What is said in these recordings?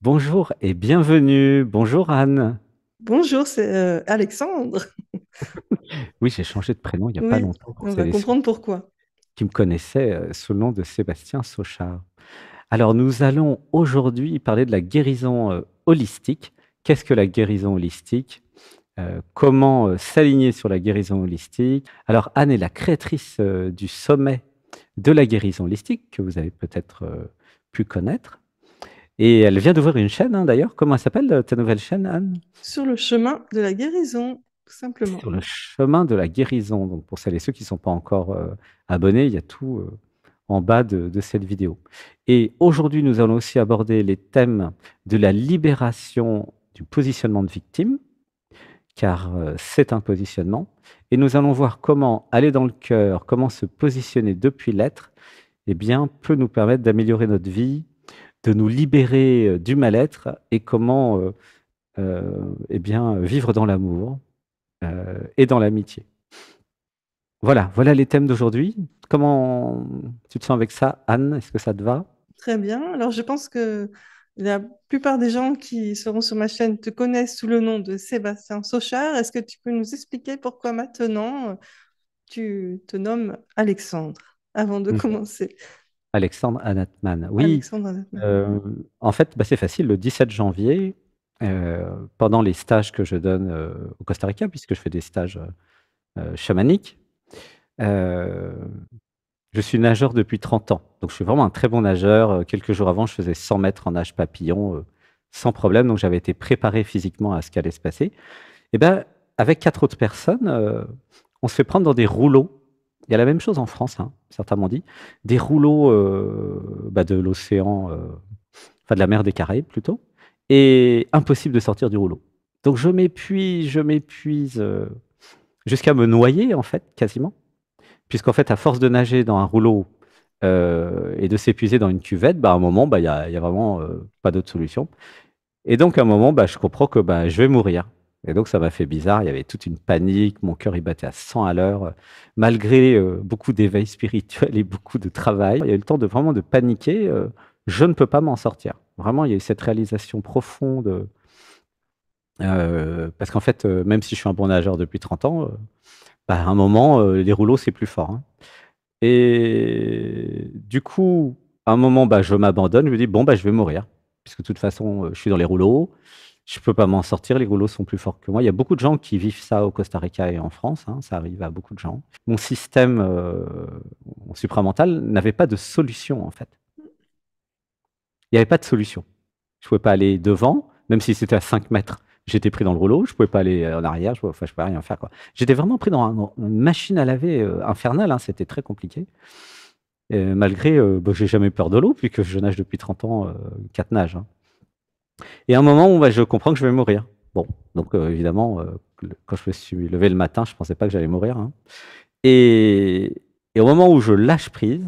Bonjour et bienvenue. Bonjour Anne. Bonjour, c'est Alexandre. Oui, j'ai changé de prénom il n'y a pas Oui, longtemps pour on va celles et ceux comprendre pourquoi. qui me connaissaient sous le nom de Sébastien Sauchard. Alors, nous allons aujourd'hui parler de la guérison holistique. Qu'est-ce que la guérison holistique? Comment s'aligner sur la guérison holistique? Alors, Anne est la créatrice du sommet de la guérison holistique que vous avez peut-être pu connaître. Et elle vient d'ouvrir une chaîne, hein, d'ailleurs. Comment elle s'appelle, ta nouvelle chaîne, Anne? Sur le chemin de la guérison, tout simplement. Sur le chemin de la guérison. Donc, pour celles et ceux qui ne sont pas encore abonnés, il y a tout en bas de cette vidéo. Et aujourd'hui, nous allons aussi aborder les thèmes de la libération du positionnement de victime, car c'est un positionnement. Et nous allons voir comment aller dans le cœur, comment se positionner depuis l'être, eh bien, peut nous permettre d'améliorer notre vie, de nous libérer du mal-être et comment eh bien, vivre dans l'amour et dans l'amitié. Voilà les thèmes d'aujourd'hui. Comment tu te sens avec ça, Anne? Est-ce que ça te va? Très bien. Alors, je pense que la plupart des gens qui seront sur ma chaîne te connaissent sous le nom de Sébastien Sauchard. Est-ce que tu peux nous expliquer pourquoi maintenant tu te nommes Alexandre avant de Mhm. commencer? Alexandre Anatman. Oui, Alexandre Adatman. euh, en fait, bah, c'est facile. Le 17 janvier, pendant les stages que je donne au Costa Rica, puisque je fais des stages chamaniques, euh, je suis nageur depuis 30 ans. Donc, je suis vraiment un très bon nageur. Quelques jours avant, je faisais 100 mètres en nage papillon sans problème. Donc, j'avais été préparé physiquement à ce qui allait se passer. Et ben, avec quatre autres personnes, on se fait prendre dans des rouleaux. Il y a la même chose en France, hein, certains m'ont dit. Des rouleaux bah, de l'océan, enfin de la mer des Caraïbes plutôt. Et impossible de sortir du rouleau. Donc je m'épuise jusqu'à me noyer en fait, quasiment. Puisqu'en fait, à force de nager dans un rouleau et de s'épuiser dans une cuvette, bah, à un moment, bah, il y a vraiment pas d'autre solution. Et donc, à un moment, bah, je comprends que bah, je vais mourir. Et donc, ça m'a fait bizarre. Il y avait toute une panique. Mon cœur, il battait à 100 à l'heure. Malgré beaucoup d'éveil spirituel et beaucoup de travail, il y a eu le temps de vraiment de paniquer. Je ne peux pas m'en sortir. Vraiment, il y a eu cette réalisation profonde. Parce qu'en fait, même si je suis un bon nageur depuis 30 ans, bah, à un moment, les rouleaux, c'est plus fort, hein. Et du coup, à un moment, bah, je m'abandonne, je me dis, bon, bah, je vais mourir. Puisque de toute façon, je suis dans les rouleaux, je peux pas m'en sortir, les rouleaux sont plus forts que moi. Il y a beaucoup de gens qui vivent ça au Costa Rica et en France, hein, ça arrive à beaucoup de gens. Mon système supramental n'avait pas de solution, en fait. Il n'y avait pas de solution. Je pouvais pas aller devant, même si c'était à 5 mètres. J'étais pris dans le rouleau, je pouvais pas aller en arrière, enfin, je pouvais rien faire, quoi. J'étais vraiment pris dans une machine à laver infernale, hein, c'était très compliqué. Malgré, bah, j'ai jamais eu peur de l'eau, puisque je nage depuis 30 ans, 4 nages, hein. Et à un moment où bah, je comprends que je vais mourir. Bon, donc évidemment, quand je me suis levé le matin, je pensais pas que j'allais mourir, hein. Et, et au moment où je lâche prise,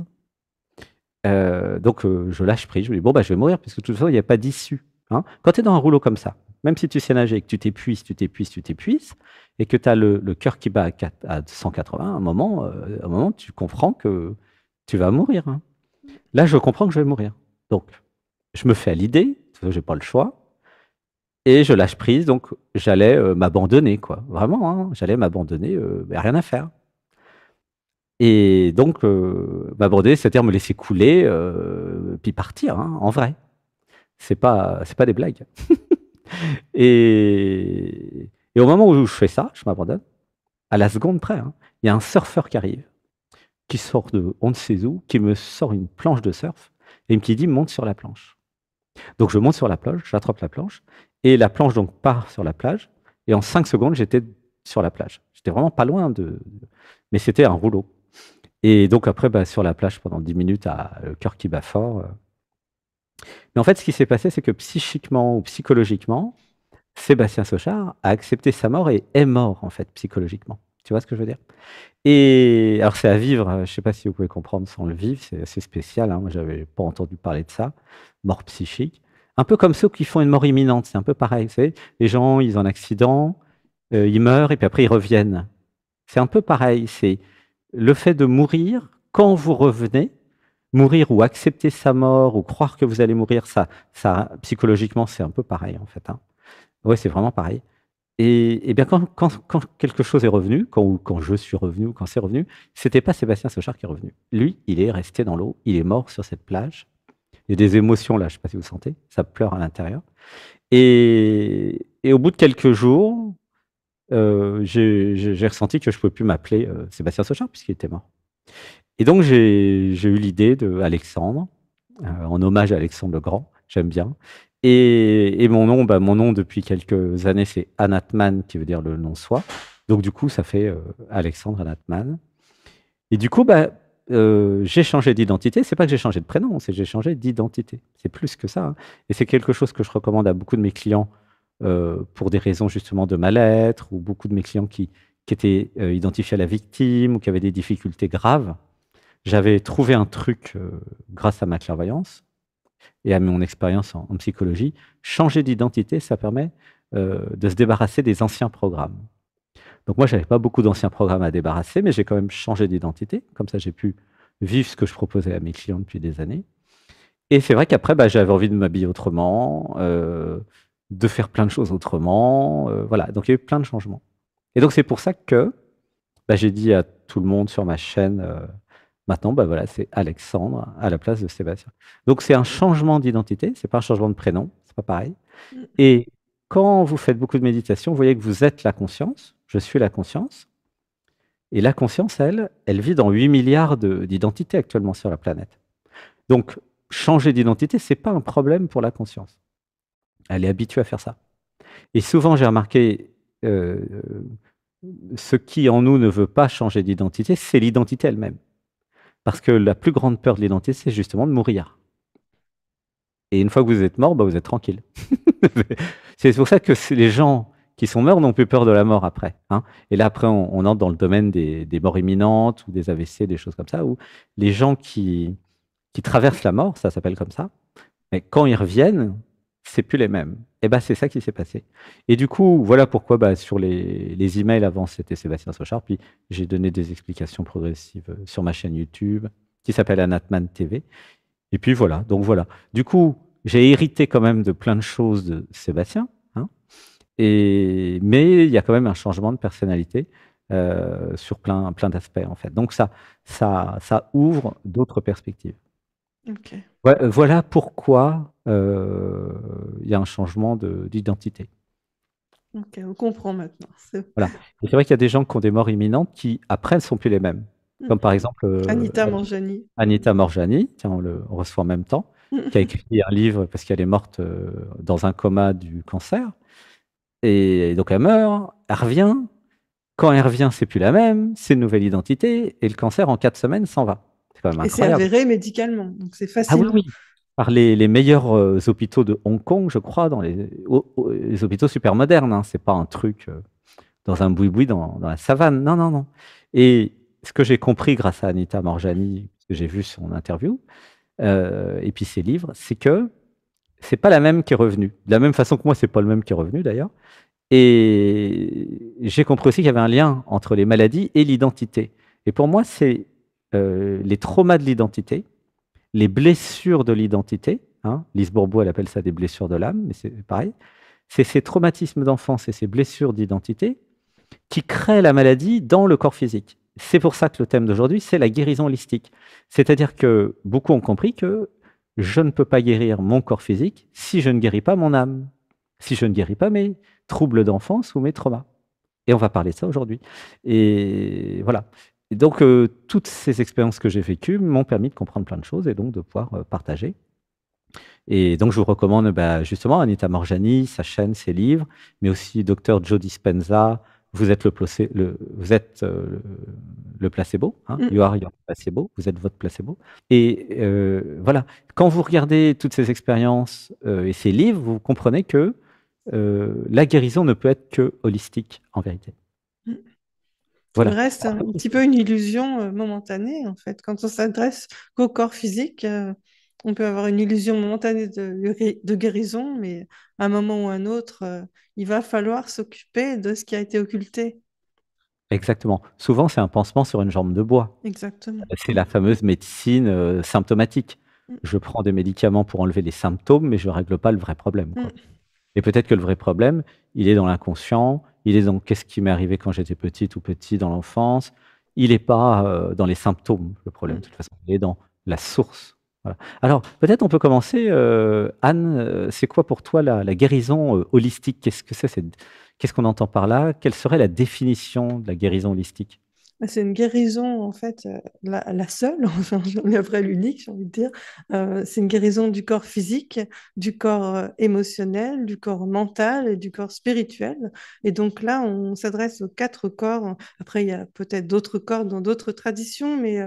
donc je lâche prise, je me dis, bon, bah, je vais mourir, puisque de toute façon, il n'y a pas d'issue, hein. Quand tu es dans un rouleau comme ça, même si tu sais nager, et que tu t'épuises, tu t'épuises, tu t'épuises, et que tu as le cœur qui bat à 180, à un moment, tu comprends que tu vas mourir, hein. Là, je comprends que je vais mourir. Donc, je me fais à l'idée, parce que j'ai pas le choix, et je lâche prise, donc j'allais m'abandonner, quoi. Vraiment, hein, j'allais m'abandonner, rien à faire. Et donc, m'abandonner, c'est-à-dire me laisser couler, puis partir, hein, en vrai. C'est pas des blagues. Et au moment où je fais ça, je m'abandonne, à la seconde près, hein, il y a un surfeur qui arrive, qui sort de on ne sait où, qui me sort une planche de surf, et qui dit monte sur la planche. Donc je monte sur la plage, j'attrape la planche, et la planche donc part sur la plage, et en 5 secondes, j'étais sur la plage. J'étais vraiment pas loin mais c'était un rouleau. Et donc après, bah, sur la plage pendant 10 minutes, à le cœur qui bat fort. Mais en fait, ce qui s'est passé, c'est que psychiquement ou psychologiquement, Sébastien Sochard a accepté sa mort et est mort, en fait, psychologiquement. Tu vois ce que je veux dire? Et alors, c'est à vivre, je ne sais pas si vous pouvez comprendre sans le vivre, c'est assez spécial, hein. Moi, j'avais pas entendu parler de ça, mort psychique. Un peu comme ceux qui font une mort imminente, c'est un peu pareil. Vous savez, les gens, ils ont un accident, ils meurent et puis après, ils reviennent. C'est un peu pareil. C'est le fait de mourir, quand vous revenez, mourir ou accepter sa mort ou croire que vous allez mourir, ça psychologiquement, c'est un peu pareil en fait, hein. Ouais, c'est vraiment pareil. Et bien quand quelque chose est revenu, quand je suis revenu ou quand c'est revenu, c'était pas Sébastien Sauchard qui est revenu. Lui, il est resté dans l'eau, il est mort sur cette plage. Il y a des émotions là, je sais pas si vous sentez, ça pleure à l'intérieur. Et au bout de quelques jours, j'ai ressenti que je pouvais plus m'appeler Sébastien Sauchard puisqu'il était mort. Et donc j'ai eu l'idée de Alexandre, en hommage à Alexandre le Grand, j'aime bien. Et mon nom, bah, mon nom depuis quelques années, c'est Anatman, qui veut dire le nom soi. Donc du coup, ça fait Alexandre Anatman. Et du coup, bah, j'ai changé d'identité. C'est pas que j'ai changé de prénom, c'est que j'ai changé d'identité. C'est plus que ça, hein. Et c'est quelque chose que je recommande à beaucoup de mes clients pour des raisons justement de mal-être, ou beaucoup de mes clients qui étaient identifiés à la victime ou qui avaient des difficultés graves. J'avais trouvé un truc grâce à ma clairvoyance et à mon expérience en psychologie. Changer d'identité, ça permet de se débarrasser des anciens programmes. Donc moi, j'avais pas beaucoup d'anciens programmes à débarrasser, mais j'ai quand même changé d'identité. Comme ça, j'ai pu vivre ce que je proposais à mes clients depuis des années. Et c'est vrai qu'après, bah, j'avais envie de m'habiller autrement, de faire plein de choses autrement. Voilà, donc il y a eu plein de changements. Et donc c'est pour ça que bah, j'ai dit à tout le monde sur ma chaîne, maintenant, bah, voilà, c'est Alexandre à la place de Sébastien. Donc c'est un changement d'identité, c'est pas un changement de prénom, c'est pas pareil. Mm. Et quand vous faites beaucoup de méditation, vous voyez que vous êtes la conscience, je suis la conscience, et la conscience, elle vit dans 8 milliards d'identités actuellement sur la planète. Donc changer d'identité, c'est pas un problème pour la conscience. Elle est habituée à faire ça. Et souvent, j'ai remarqué, euh, ce qui en nous ne veut pas changer d'identité, c'est l'identité elle-même. Parce que la plus grande peur de l'identité, c'est justement de mourir. Et une fois que vous êtes mort, bah, vous êtes tranquille. C'est pour ça que les gens qui sont morts n'ont plus peur de la mort après, hein. Et là, après, on entre dans le domaine des morts imminentes ou des AVC, des choses comme ça, où les gens qui traversent la mort, ça s'appelle comme ça, mais quand ils reviennent, c'est plus les mêmes. Et ben c'est ça qui s'est passé. Et du coup, voilà pourquoi bah, sur les emails avant, c'était Sébastien Sochard, puis j'ai donné des explications progressives sur ma chaîne YouTube, qui s'appelle Anatman TV. Et puis voilà, donc voilà. Du coup, j'ai hérité quand même de plein de choses de Sébastien, hein, mais il y a quand même un changement de personnalité sur plein d'aspects, en fait. Donc ça ouvre d'autres perspectives. Ok, Ouais, voilà pourquoi il y a un changement d'identité. ok, on comprend maintenant. Voilà. Et c'est vrai qu'il y a des gens qui ont des morts imminentes qui, après, ne sont plus les mêmes. Mm. Comme par exemple Anita Morjani. Anita Morjani, tiens, on reçoit en même temps, qui a écrit un livre parce qu'elle est morte dans un coma du cancer. Et donc elle meurt, elle revient. Quand elle revient, c'est plus la même, c'est une nouvelle identité, et le cancer en 4 semaines s'en va. C'est quand même Et c'est incroyable. avéré médicalement, donc c'est Ah oui, facile. oui. Par les meilleurs hôpitaux de Hong Kong, je crois, dans les hôpitaux super modernes, hein. C'est pas un truc dans un boui-boui dans la savane. Non, non, non. Et ce que j'ai compris grâce à Anita Morjani, ce que j'ai vu son interview, et puis ses livres, c'est que c'est pas la même qui est revenue. De la même façon que moi, c'est pas le même qui est revenu d'ailleurs. Et j'ai compris aussi qu'il y avait un lien entre les maladies et l'identité. Et pour moi, c'est les traumas de l'identité, les blessures de l'identité, hein. Lise Bourbeau, elle appelle ça des blessures de l'âme, mais c'est pareil. C'est ces traumatismes d'enfance et ces blessures d'identité qui créent la maladie dans le corps physique. C'est pour ça que le thème d'aujourd'hui, c'est la guérison holistique. C'est-à-dire que beaucoup ont compris que je ne peux pas guérir mon corps physique si je ne guéris pas mon âme, si je ne guéris pas mes troubles d'enfance ou mes traumas. Et on va parler de ça aujourd'hui. Et voilà. Et donc, toutes ces expériences que j'ai vécues m'ont permis de comprendre plein de choses et donc de pouvoir partager. Et donc, je vous recommande bah, justement Anita Morjani, sa chaîne, ses livres, mais aussi Dr Joe Dispenza. Vous êtes vous êtes le placebo, hein, Mm. you are your placebo, vous êtes votre placebo. Et voilà, quand vous regardez toutes ces expériences et ces livres, vous comprenez que la guérison ne peut être que holistique en vérité. Mm. Tout le Voilà. reste, un petit peu une illusion momentanée, en fait. Quand on s'adresse qu'au corps physique, on peut avoir une illusion momentanée de guérison, mais à un moment ou à un autre, il va falloir s'occuper de ce qui a été occulté. exactement. Souvent, c'est un pansement sur une jambe de bois. Exactement. C'est la fameuse médecine, symptomatique. Mm, Je prends des médicaments pour enlever les symptômes, mais je règle pas le vrai problème, quoi. mm, Et peut-être que le vrai problème, il est dans l'inconscient, il est dans qu'est-ce qui m'est arrivé quand j'étais petite ou petit dans l'enfance. Il est pas, dans les symptômes, le problème, de mm. toute façon. Il est dans la source. Voilà. Alors, peut-être on peut commencer, Anne, c'est quoi pour toi la guérison, holistique? Qu'est-ce que c'est? Qu'est-ce qu'on entend par là? Quelle serait la définition de la guérison holistique? C'est une guérison, en fait, la seule, enfin, et après l'unique, j'ai envie de dire. C'est une guérison du corps physique, du corps émotionnel, du corps mental et du corps spirituel. Et donc là, on s'adresse aux quatre corps. Après, il y a peut-être d'autres corps dans d'autres traditions, mais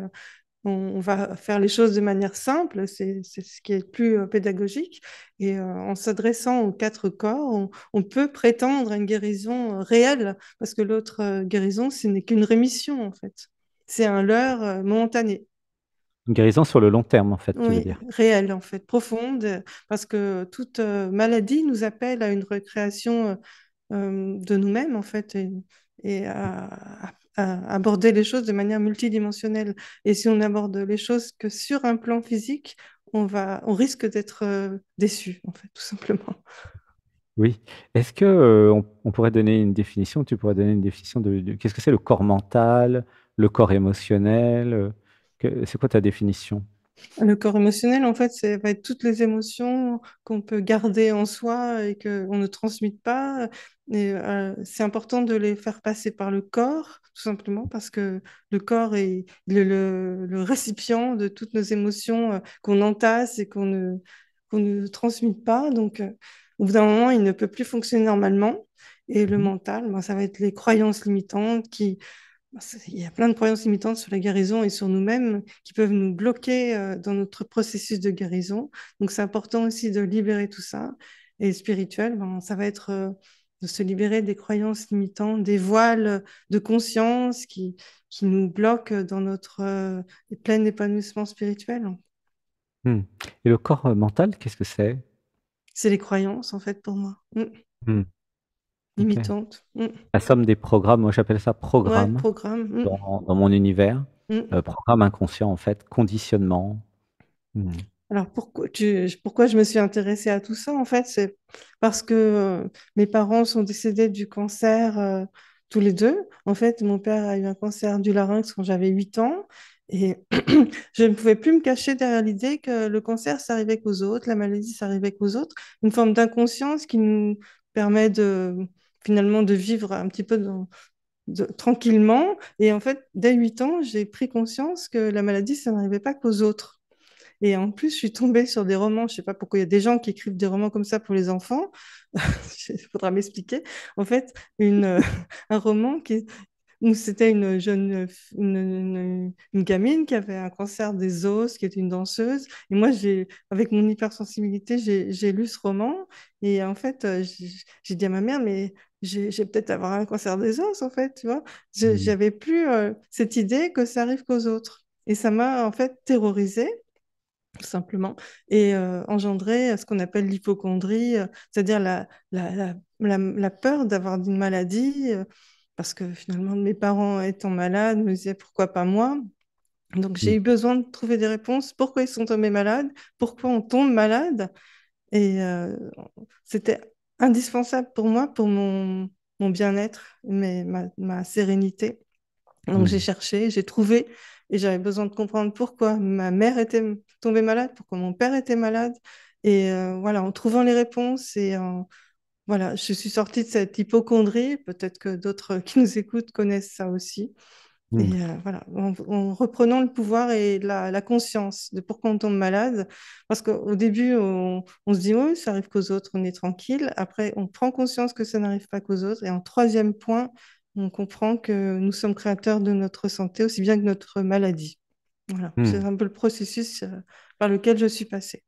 on va faire les choses de manière simple, c'est ce qui est le plus pédagogique. Et en s'adressant aux quatre corps, on peut prétendre à une guérison réelle, parce que l'autre guérison, ce n'est qu'une rémission, en fait. C'est un leurre momentané. Une guérison sur le long terme, en fait, tu veux Oui, dire? réelle, en fait, profonde, parce que toute maladie nous appelle à une recréation de nous-mêmes, en fait, et à aborder les choses de manière multidimensionnelle. Et si on aborde les choses que sur un plan physique, on risque d'être déçu, en fait, tout simplement. Oui. Est-ce que, on pourrait donner une définition, tu pourrais donner une définition de qu'est-ce que c'est le corps mental, le corps émotionnel, que c'est quoi ta définition? Le corps émotionnel, en fait, ça va être toutes les émotions qu'on peut garder en soi et qu'on ne transmette pas. Et c'est important de les faire passer par le corps, tout simplement, parce que le corps est le récipient de toutes nos émotions qu'on entasse et qu'on ne transmette pas. Donc, au bout d'un moment, il ne peut plus fonctionner normalement. Et le Mmh. mental, ben, ça va être les croyances limitantes qui il y a plein de croyances limitantes sur la guérison et sur nous-mêmes qui peuvent nous bloquer dans notre processus de guérison. Donc, c'est important aussi de libérer tout ça. Et spirituel, ben, ça va être de se libérer des croyances limitantes, des voiles de conscience qui nous bloquent dans notre plein épanouissement spirituel. Mmh. Et le corps, mental, qu'est-ce que c'est? C'est les croyances, en fait, pour moi. Mmh. OK. Limitantes. La somme des programmes, moi j'appelle ça Ouais, programme programme. dans mon univers, Mm. programme inconscient en fait, conditionnement. Mmh. Alors pourquoi je me suis intéressée à tout ça, en fait, c'est parce que mes parents sont décédés du cancer tous les deux. En fait, mon père a eu un cancer du larynx quand j'avais 8 ans et je ne pouvais plus me cacher derrière l'idée que le cancer, ça arrivait qu'aux autres, la maladie, ça arrivait qu'aux autres. Une forme d'inconscience qui nous permet finalement de vivre un petit peu tranquillement. Et en fait, dès 8 ans, j'ai pris conscience que la maladie, ça n'arrivait pas qu'aux autres. Et en plus, je suis tombée sur des romans, je sais pas pourquoi il y a des gens qui écrivent des romans comme ça pour les enfants. Il faudra m'expliquer. En fait, un roman où c'était une jeune, une gamine qui avait un cancer des os, qui était une danseuse. Et moi, avec mon hypersensibilité, j'ai lu ce roman. Et en fait, j'ai dit à ma mère, mais j'ai peut-être avoir un cancer des os, en fait, tu vois. Mmh. J'avais plus cette idée que ça arrive qu'aux autres. Et ça m'a en fait terrorisée tout simplement, et engendrer ce qu'on appelle l'hypocondrie, c'est-à-dire la peur d'avoir une maladie, parce que finalement, mes parents étant malades, me disaient pourquoi pas moi. Donc j'ai Mmh. eu besoin de trouver des réponses. Pourquoi ils sont tombés malades? Pourquoi on tombe malade? Et c'était indispensable pour moi, pour mon bien-être, ma sérénité. Donc j'ai Mmh. cherché, j'ai trouvé, et j'avais besoin de comprendre pourquoi ma mère était tombée malade, pourquoi mon père était malade. Et voilà, en trouvant les réponses, voilà, je suis sortie de cette hypocondrie. Peut-être que d'autres qui nous écoutent connaissent ça aussi. Mmh. Et voilà, en reprenant le pouvoir et la conscience de pourquoi on tombe malade. Parce qu'au début, on se dit, oui, ça arrive qu'aux autres, on est tranquille. Après, on prend conscience que ça n'arrive pas qu'aux autres. Et en troisième point, on comprend que nous sommes créateurs de notre santé aussi bien que notre maladie. Voilà, c'est Mmh. un peu le processus par lequel je suis passée.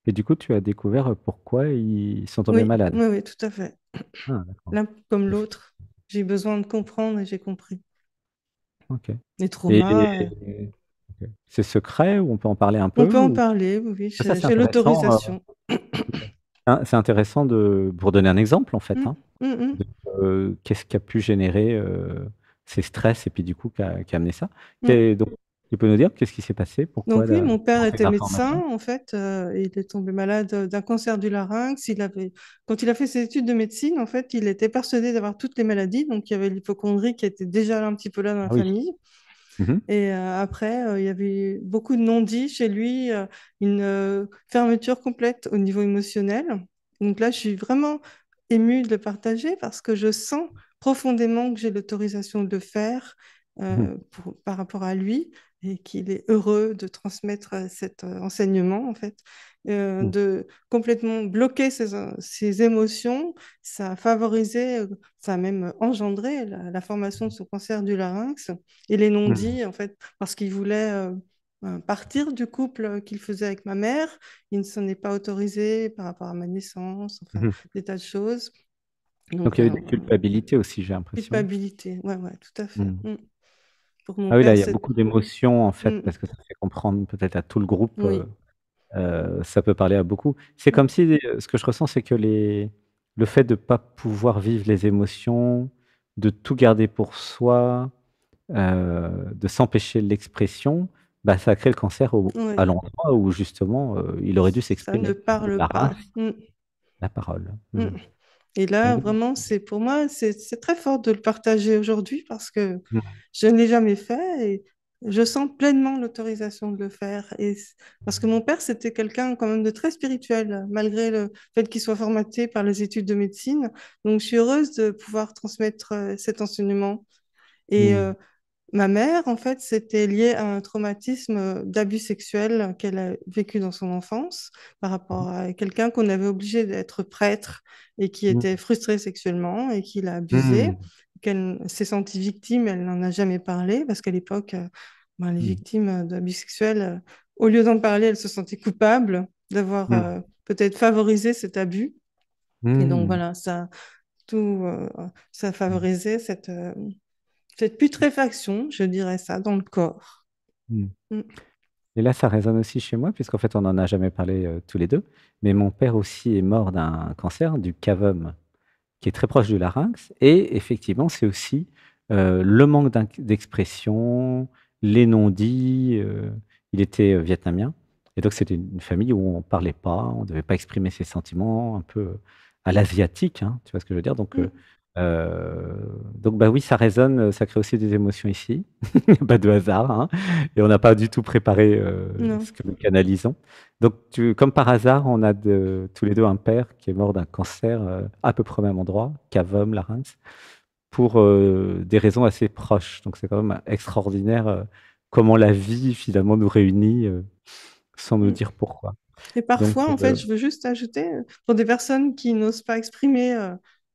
Et du coup, tu as découvert, pourquoi ils sont tombés Oui, malades? oui, oui, tout à fait. Ah d'accord. L'un comme C'est l'autre, j'ai eu besoin de comprendre et j'ai compris. OK. Les Et traumas, OK. C'est secret ou on peut en parler un on peu peut en ou? parler, oui, oui, Ah ça c'est j'ai intéressant, l'autorisation. OK. Ah, c'est intéressant de pour donner un exemple en fait, Mm, hein, mm, mm. de, qu'est-ce qui a pu générer, ses stress et puis du coup qui a amené ça. Mm. Donc, tu peux nous dire qu'est-ce qui s'est passé? Pourquoi Donc oui, mon père dans ces était médecin, informations? en fait. Il est tombé malade d'un cancer du larynx. Quand il a fait ses études de médecine, en fait, il était persuadé d'avoir toutes les maladies. Donc il y avait l'hypocondrie qui était déjà là, un petit peu là dans la Ah oui. famille. Mhm. Et après, il y avait beaucoup de non-dits chez lui, une fermeture complète au niveau émotionnel. Donc là, je suis vraiment émue de le partager parce que je sens profondément que j'ai l'autorisation de le faire Mhm. par rapport à lui et qu'il est heureux de transmettre cet enseignement, en fait. Mhm. De complètement bloquer ses émotions, ça a favorisé, ça a même engendré la formation de son cancer du larynx. Et les Mhm. non-dits, en fait, parce qu'il voulait partir du couple qu'il faisait avec ma mère. Il ne s'en est pas autorisé par rapport à ma naissance, enfin, Mhm. des tas de choses. Donc Donc, il y a eu de la culpabilité aussi, j'ai l'impression. culpabilité, ouais, ouais, tout à fait. Mhm. Mm. Pour mon Ah oui, là, père, il y a c'est... beaucoup d'émotions en fait, Mm. parce que ça fait comprendre peut-être à tout le groupe, Oui. ça peut parler à beaucoup. C'est Mm. comme si, ce que je ressens, c'est que le fait de ne pas pouvoir vivre les émotions, de tout garder pour soi, de s'empêcher l'expression, bah, ça a créé le cancer à Ouais. l'endroit où justement, il aurait dû Ça ne s'exprimer. parle La race, pas. Mm. la parole. Mm. Mhm. Et Ah là, oui. vraiment, c'est pour moi, c'est très fort de le partager aujourd'hui parce que Mhm. je ne l'ai jamais fait et je sens pleinement l'autorisation de le faire. Parce que mon père, c'était quelqu'un quand même de très spirituel, malgré le fait qu'il soit formaté par les études de médecine. Donc, je suis heureuse de pouvoir transmettre cet enseignement. Et Mhm. ma mère, en fait, c'était lié à un traumatisme d'abus sexuel qu'elle a vécu dans son enfance par rapport à quelqu'un qu'on avait obligé d'être prêtre et qui était frustré sexuellement et qui l'a abusé, Mhm. qu'elle s'est sentie victime, elle n'en a jamais parlé parce qu'à l'époque, ben, les Mhm. victimes d'abus sexuels, au lieu d'en parler, elles se sentaient coupables d'avoir Mhm. peut-être favorisé cet abus. Et donc Mhm. voilà, tout, euh, ça a favorisé cette putréfaction, je dirais ça, dans le corps. Mhm. Mm. Et là, ça résonne aussi chez moi, puisqu'en fait, on n'en a jamais parlé tous les deux. Mais mon père aussi est mort d'un cancer du cavum, qui est très proche du larynx. Et effectivement, c'est aussi le manque d'expression, les non-dits. Il était vietnamien. Et donc, c'était une famille où on ne parlait pas, on ne devait pas exprimer ses sentiments, un peu à l'asiatique, hein, tu vois ce que je veux dire? Mm. Euh, donc bah oui, ça résonne, ça crée aussi des émotions ici. Il n'y a pas de hasard, hein. Et on n'a pas du tout préparé Non. ce que nous canalisons. Donc, comme par hasard, on a tous les deux un père qui est mort d'un cancer à peu près au même endroit, cavum, larynx, pour des raisons assez proches. Donc, c'est quand même extraordinaire comment la vie finalement nous réunit sans nous Mm. dire pourquoi. Et Donc, parfois, en fait, je veux juste ajouter, pour des personnes qui n'osent pas exprimer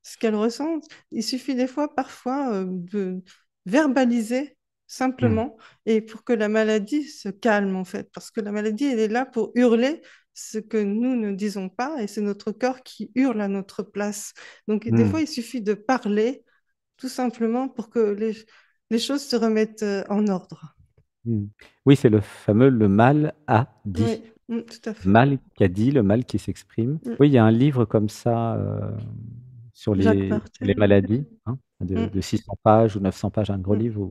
ce qu'elles ressentent, il suffit des fois, parfois, de verbaliser hmm, simplement et pour que la maladie se calme, en fait. Parce que la maladie, elle est là pour hurler ce que nous ne disons pas et c'est notre corps qui hurle à notre place. Donc, des fois, hmm, il suffit de parler tout simplement pour que les choses se remettent en ordre. hmm. Oui, c'est le fameux le mal a dit. Oui, tout à fait. Mal qui a dit, le mal qui s'exprime. Mm. Oui, il y a un livre comme ça sur Jacques les Martel. maladies, hein, de Mm. 600 pages ou 900 pages, un gros Mm. livre.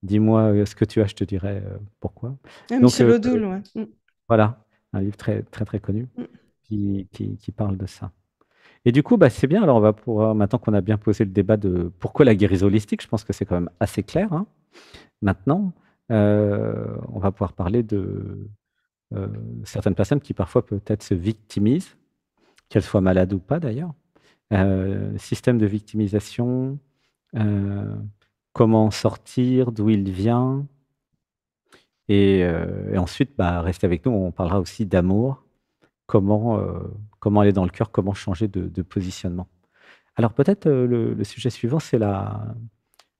Dis-moi ce que tu as, je te dirai pourquoi. Ah, Donc Michel Odoul, ouais. voilà, un livre très très très connu Mm. qui parle de ça. Et du coup, bah, c'est bien. Alors on va pouvoir, maintenant qu'on a bien posé le débat de pourquoi la guérison holistique, je pense que c'est quand même assez clair, hein. Maintenant, on va pouvoir parler de euh, certaines personnes qui parfois peut-être se victimisent, qu'elles soient malades ou pas d'ailleurs. Système de victimisation, euh, comment sortir, d'où il vient. Et ensuite, bah, restez avec nous, on parlera aussi d'amour, comment, comment aller dans le cœur, comment changer de positionnement. Alors peut-être le sujet suivant, c'est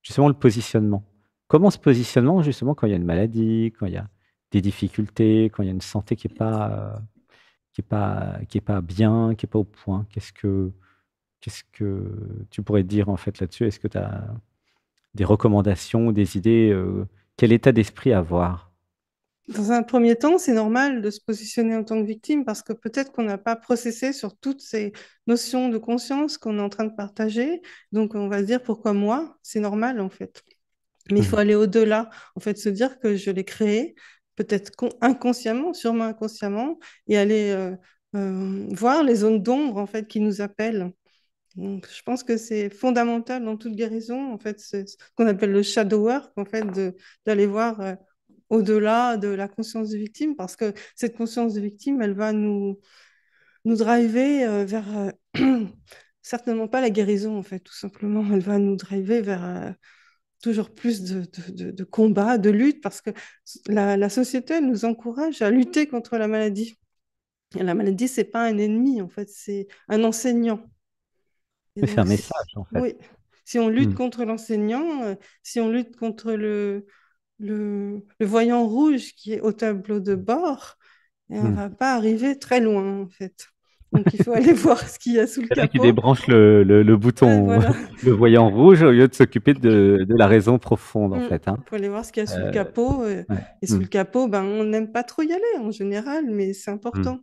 justement le positionnement. Comment ce positionnement, justement, quand il y a une maladie, quand il y a des difficultés, quand il y a une santé qui est pas bien, qui est pas au point, qu'est-ce que tu pourrais dire en fait là-dessus? Est-ce que tu as des recommandations, des idées, quel état d'esprit avoir? Dans un premier temps, c'est normal de se positionner en tant que victime parce que peut-être qu'on n'a pas processé sur toutes ces notions de conscience qu'on est en train de partager. Donc, on va se dire pourquoi moi? C'est normal en fait. Mais il faut Mmh. aller au-delà, en fait, se dire que je l'ai créé, peut-être inconsciemment, sûrement inconsciemment, et aller voir les zones d'ombre, en fait, qui nous appellent. Donc, je pense que c'est fondamental dans toute guérison, en fait, c'est ce qu'on appelle le shadow work, en fait, d'aller voir au-delà de la conscience de victime, parce que cette conscience de victime, elle va nous driver vers certainement pas la guérison, en fait, tout simplement. Elle va nous driver vers toujours plus de combats, de lutte, parce que la société elle nous encourage à lutter contre la maladie. Et la maladie, c'est pas un ennemi, en fait, c'est un enseignant. Et Mais c'est un donc, message, en fait. oui, si on lutte Mmh. contre l'enseignant, si on lutte contre le voyant rouge qui est au tableau de bord, et on Mmh. va pas arriver très loin, en fait. Donc, il faut aller voir ce qu'il y a sous le C'est là qu'il capot. débranche le Ouais, bouton, voilà. le voyant rouge, au lieu de s'occuper de la raison profonde, en fait, hein. Il faut aller voir ce qu'il y a sous le Heu, capot. ouais. Et sous Mmh. le capot, ben, on n'aime pas trop y aller en général, mais c'est Mmh. important.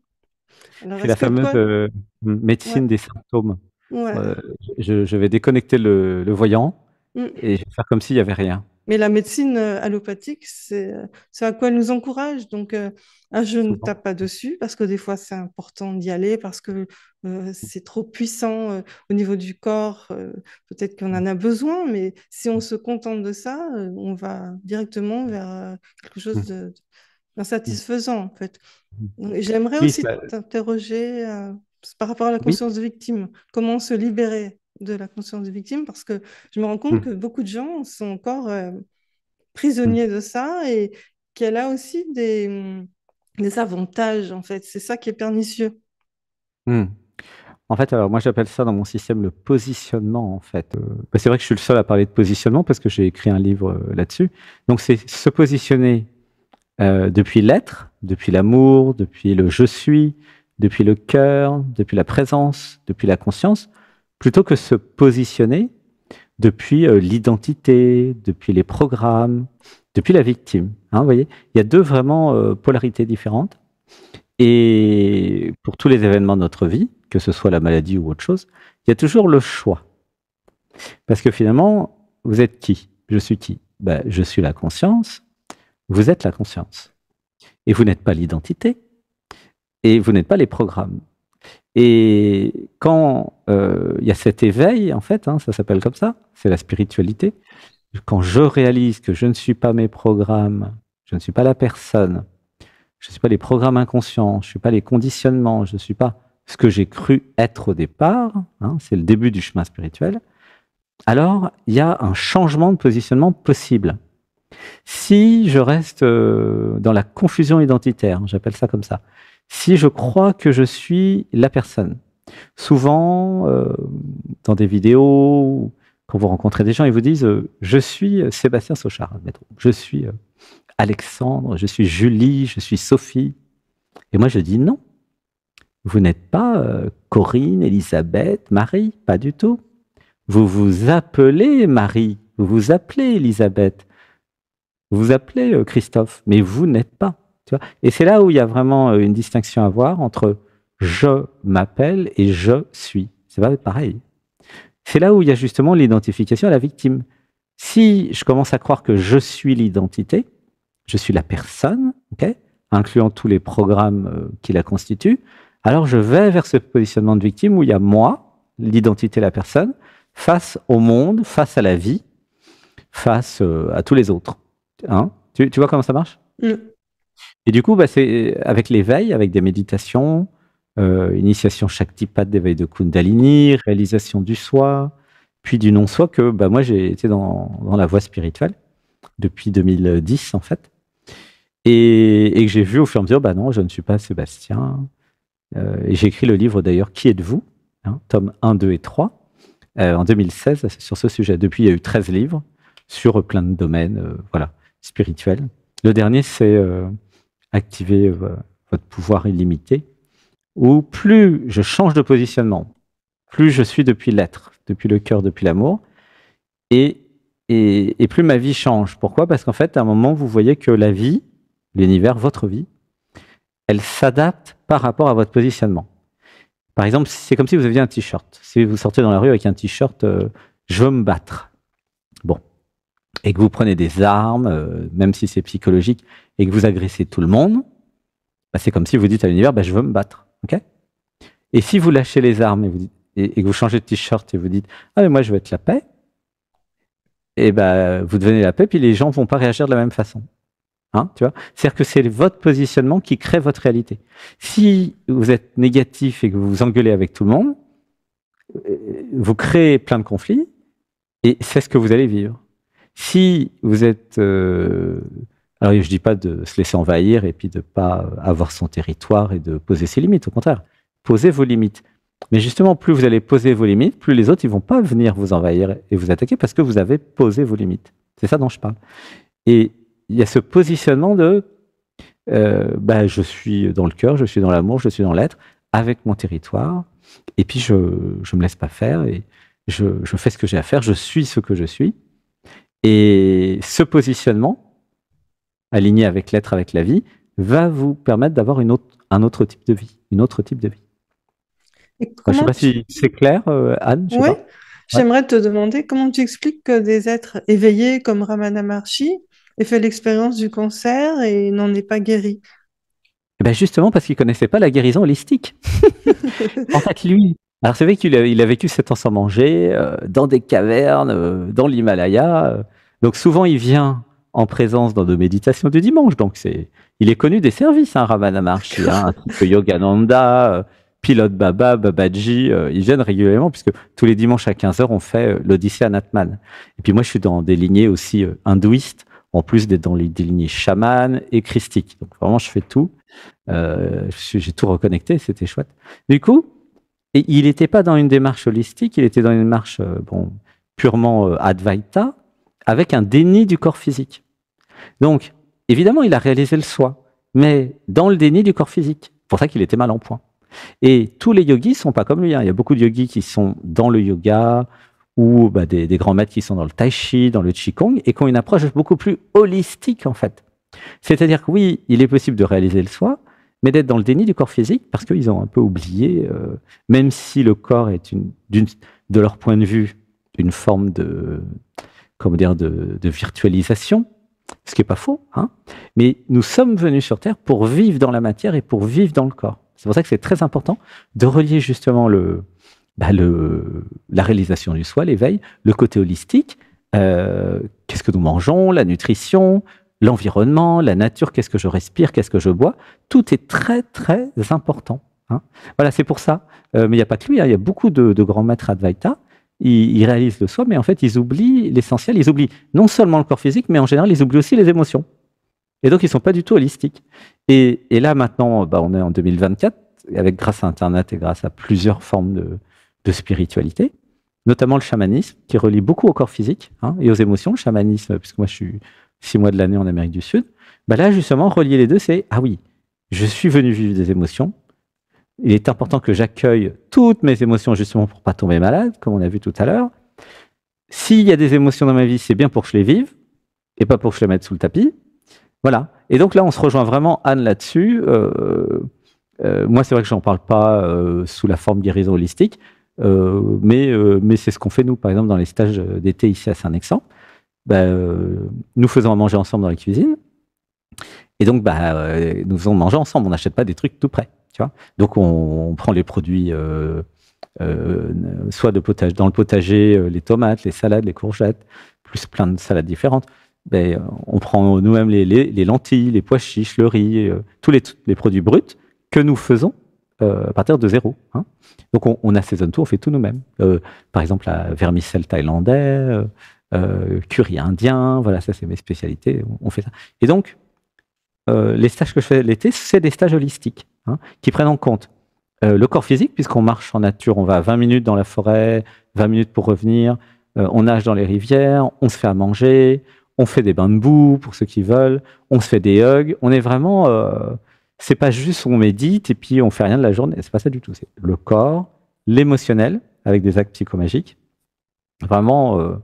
Alors, C'est est-ce la que fameuse, toi, ouais, médecine des symptômes. ouais. Heu, je vais déconnecter le voyant Mm. et je vais faire comme s'il y avait rien, Mais la médecine allopathique, c'est à quoi elle nous encourage. Donc, je ne souvent. tape pas dessus parce que des fois, c'est important d'y aller parce que c'est trop puissant au niveau du corps. Peut-être qu'on Mmh. en a besoin, mais si on se contente de ça, on va directement vers quelque chose Mmh. Mmh. d'insatisfaisant, en fait. Mmh. J'aimerais Oui, aussi ça t'interroger par rapport à la oui. conscience de victime. Comment se libérer de la conscience de victime? Parce que je me rends compte Mmh. que beaucoup de gens sont encore Mmh. prisonniers de ça et qu'elle a aussi des avantages, en fait. C'est ça qui est pernicieux. Mmh. En fait, alors moi j'appelle ça dans mon système le positionnement en fait. Bah, c'est vrai que je suis le seul à parler de positionnement parce que j'ai écrit un livre là-dessus. Donc c'est se positionner depuis l'être, depuis l'amour, depuis le je suis, depuis le cœur, depuis la présence, depuis la conscience, plutôt que se positionner depuis l'identité, depuis les programmes, depuis la victime. Hein, vous voyez, il y a deux vraiment polarités différentes. Et pour tous les événements de notre vie, que ce soit la maladie ou autre chose, il y a toujours le choix. Parce que finalement, vous êtes qui? Je suis qui? Ben, je suis la conscience, vous êtes la conscience. Et vous n'êtes pas l'identité, et vous n'êtes pas les programmes. Et quand il y a cet éveil, en fait, hein, ça s'appelle comme ça, c'est la spiritualité, quand je réalise que je ne suis pas mes programmes, je ne suis pas la personne, je ne suis pas les programmes inconscients, je ne suis pas les conditionnements, je ne suis pas ce que j'ai cru être au départ, hein, c'est le début du chemin spirituel, alors il y a un changement de positionnement possible. Si je reste dans la confusion identitaire, j'appelle ça comme ça, si je crois que je suis la personne, souvent dans des vidéos, quand vous rencontrez des gens, ils vous disent je suis Sébastien Sauchard, admettons. Je suis Alexandre, je suis Julie, je suis Sophie. Et moi je dis non, vous n'êtes pas Corinne, Elisabeth, Marie, pas du tout. Vous vous appelez Marie, vous vous appelez Elisabeth, vous vous appelez Christophe, mais vous n'êtes pas. Tu vois. Et c'est là où il y a vraiment une distinction à voir entre je m'appelle et je suis. C'est pas pareil. C'est là où il y a justement l'identification à la victime. Si je commence à croire que je suis l'identité, je suis la personne, okay, incluant tous les programmes qui la constituent, alors je vais vers ce positionnement de victime où il y a moi, l'identité, la personne, face au monde, face à la vie, face à tous les autres. Hein, tu vois comment ça marche? Mm. Et du coup, bah, c'est avec l'éveil, avec des méditations, initiation Shaktipat d'éveil de Kundalini, réalisation du soi, puis du non-soi, que bah, moi j'ai été dans la voie spirituelle depuis 2010 en fait, et que j'ai vu au fur et à mesure, bah non, je ne suis pas Sébastien. Et j'ai écrit le livre d'ailleurs, Qui êtes-vous, hein, tome 1, 2 et 3, en 2016 sur ce sujet. Depuis, il y a eu 13 livres sur plein de domaines voilà, spirituels. Le dernier, c'est activer votre pouvoir illimité, où plus je change de positionnement, plus je suis depuis l'être, depuis le cœur, depuis l'amour, et, et plus ma vie change. Pourquoi? Parce qu'en fait, à un moment, vous voyez que la vie, l'univers, votre vie, elle s'adapte par rapport à votre positionnement. Par exemple, c'est comme si vous aviez un t-shirt. Si vous sortez dans la rue avec un t-shirt « Je veux me battre ». Bon. et que vous prenez des armes, même si c'est psychologique, et que vous agressez tout le monde, bah, c'est comme si vous dites à l'univers, bah, je veux me battre. Okay, et si vous lâchez les armes et que vous changez de t-shirt et vous dites, ah mais moi je veux être la paix, et ben vous devenez la paix, puis les gens vont pas réagir de la même façon. Hein, tu vois, c'est-à-dire que c'est votre positionnement qui crée votre réalité. Si vous êtes négatif et que vous vous engueulez avec tout le monde, vous créez plein de conflits et c'est ce que vous allez vivre. Si vous êtes, alors je dis pas de se laisser envahir et puis de pas avoir son territoire et de poser ses limites. Au contraire, posez vos limites. Mais justement, plus vous allez poser vos limites, plus les autres ils vont pas venir vous envahir et vous attaquer parce que vous avez posé vos limites. C'est ça dont je parle. Et il y a ce positionnement de bah, je suis dans le cœur, je suis dans l'amour, je suis dans l'être, avec mon territoire, et puis je me laisse pas faire, et je fais ce que j'ai à faire, je suis ce que je suis. Et ce positionnement, aligné avec l'être, avec la vie, va vous permettre d'avoir un autre type de vie, une autre type de vie. Et Je ne sais comment pas si c'est clair, Anne, je sais Oui, pas. Ouais. j'aimerais te demander comment tu expliques que des êtres éveillés comme Ramana Maharshi aient fait l'expérience du cancer et n'en aient pas guéri. Et ben justement parce qu'il connaissait pas la guérison holistique. En fait, lui, alors c'est vrai qu'il a vécu 7 ans sans manger, dans des cavernes, dans l'Himalaya. Donc souvent, il vient en présence dans de méditations du dimanche. Donc il est connu des services, hein, Ramana Maharshi, hein, ainsi que Yogananda, Pilote Baba, Babaji. Ils viennent régulièrement puisque tous les dimanches à 15 heures, on fait l'Odyssée à Natman. Et puis moi, je suis dans des lignées aussi hindouistes, en plus d'être dans des lignées chamanes et christiques. Donc vraiment, je fais tout. J'ai tout reconnecté, c'était chouette. Du coup, et il n'était pas dans une démarche holistique, il était dans une démarche purement Advaita, avec un déni du corps physique. Donc, évidemment, il a réalisé le soi, mais dans le déni du corps physique. C'est pour ça qu'il était mal en point. Et tous les yogis ne sont pas comme lui. Hein. Il y a beaucoup de yogis qui sont dans le yoga, ou bah, des grands maîtres qui sont dans le tai chi, dans le qigong, et qui ont une approche beaucoup plus holistique, en fait. C'est-à-dire que oui, il est possible de réaliser le soi, mais d'être dans le déni du corps physique, parce qu'ils ont un peu oublié, même si le corps est, de leur point de vue, une forme de, comment dire, de virtualisation, ce qui n'est pas faux, hein, mais nous sommes venus sur Terre pour vivre dans la matière et pour vivre dans le corps. C'est pour ça que c'est très important de relier justement la réalisation du soi, l'éveil, le côté holistique, qu'est-ce que nous mangeons, la nutrition, l'environnement, la nature, qu'est-ce que je respire, qu'est-ce que je bois, tout est très très important. Hein. Voilà, c'est pour ça. Mais il n'y a pas que lui, hein, il y a beaucoup de grands maîtres Advaita. Ils réalisent le soi, mais en fait, ils oublient l'essentiel. Ils oublient non seulement le corps physique, mais en général, ils oublient aussi les émotions. Et donc, ils ne sont pas du tout holistiques. Et là, maintenant, bah, on est en 2024, avec, grâce à Internet et grâce à plusieurs formes de spiritualité, notamment le chamanisme, qui relie beaucoup au corps physique hein, et aux émotions. Le chamanisme, puisque moi, je suis 6 mois de l'année en Amérique du Sud, bah là, justement, relier les deux, c'est, ah oui, je suis venu vivre des émotions. Il est important que j'accueille toutes mes émotions, justement, pour pas tomber malade, comme on a vu tout à l'heure. S'il y a des émotions dans ma vie, c'est bien pour que je les vive, et pas pour que je les mette sous le tapis. Voilà. Et donc là, on se rejoint vraiment, Anne, là-dessus. Moi, c'est vrai que j'en parle pas sous la forme guérison holistique, mais c'est ce qu'on fait, nous, par exemple, dans les stages d'été ici à Saint-Nexan. Nous faisons à manger ensemble dans la cuisine. Et donc, nous faisons manger ensemble. On n'achète pas des trucs tout prêts. Tu vois, donc, on prend les produits, soit dans le potager, les tomates, les salades, les courgettes, plus plein de salades différentes. On prend nous-mêmes les lentilles, les pois chiches, le riz, tous les produits bruts que nous faisons à partir de zéro. Hein. Donc, on assaisonne tout, on fait tout nous-mêmes. Par exemple, la vermicelle thaïlandais, curry indien, voilà, ça c'est mes spécialités, on fait ça. Et donc, les stages que je fais l'été, c'est des stages holistiques, hein, qui prennent en compte le corps physique, puisqu'on marche en nature, on va 20 minutes dans la forêt, 20 minutes pour revenir, on nage dans les rivières, on se fait à manger, on fait des bains de boue pour ceux qui veulent, on se fait des hugs, on est vraiment... c'est pas juste on médite et puis on fait rien de la journée, c'est pas ça du tout, c'est le corps, l'émotionnel, avec des actes psychomagiques, vraiment...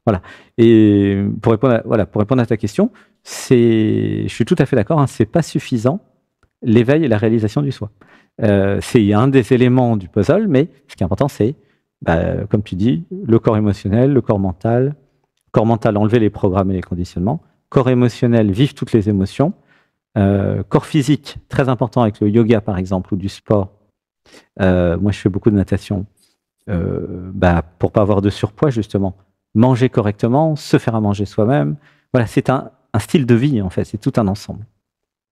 voilà. Et pour répondre à ta question, je suis tout à fait d'accord, hein, c'est pas suffisant l'éveil et la réalisation du soi. C'est un des éléments du puzzle, mais ce qui est important, c'est, comme tu dis, le corps émotionnel, le corps mental, Corps mental, enlever les programmes et les conditionnements. Corps émotionnel, vivre toutes les émotions. Corps physique, très important avec le yoga par exemple ou du sport. Moi, je fais beaucoup de natation pour pas avoir de surpoids justement. Manger correctement, se faire à manger soi-même. Voilà, c'est un style de vie en fait, c'est tout un ensemble.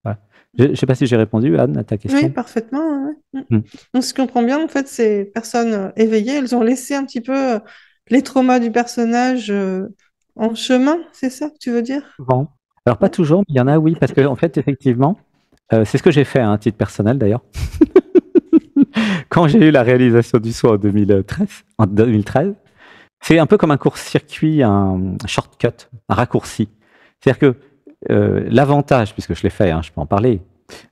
Voilà. Je ne sais pas si j'ai répondu, Anne, à ta question. Oui, parfaitement. Ouais. Donc, ce qu'on comprend bien, en fait, ces personnes éveillées, elles ont laissé un petit peu les traumas du personnage en chemin, c'est ça que tu veux dire? Souvent. Alors pas Ouais. toujours, mais il y en a, oui, parce que en fait, effectivement, c'est ce que j'ai fait à un titre personnel d'ailleurs. Quand j'ai eu la réalisation du soi en 2013, c'est un peu comme un court-circuit, un shortcut, un raccourci. C'est-à-dire que l'avantage, puisque je l'ai fait, hein, je peux en parler,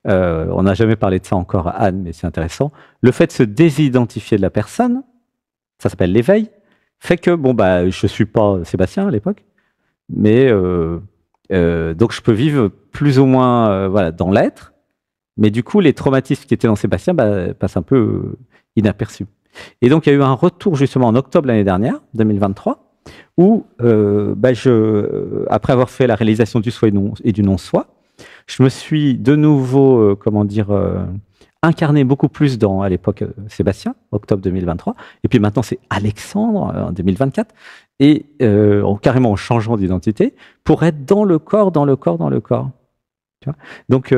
on n'a jamais parlé de ça encore à Anne, mais c'est intéressant, le fait de se désidentifier de la personne, ça s'appelle l'éveil, fait que, bon, bah, je suis pas Sébastien à l'époque, mais donc je peux vivre plus ou moins voilà, dans l'être, mais du coup, les traumatismes qui étaient dans Sébastien passent un peu inaperçus. Et donc, il y a eu un retour justement en octobre l'année dernière, 2023, où, après avoir fait la réalisation du soi et du non-soi, je me suis de nouveau, incarné beaucoup plus dans, à l'époque, Sébastien, octobre 2023, et puis maintenant c'est Alexandre en 2024, et carrément en changeant d'identité, pour être dans le corps, dans le corps, dans le corps. Tu vois. Donc,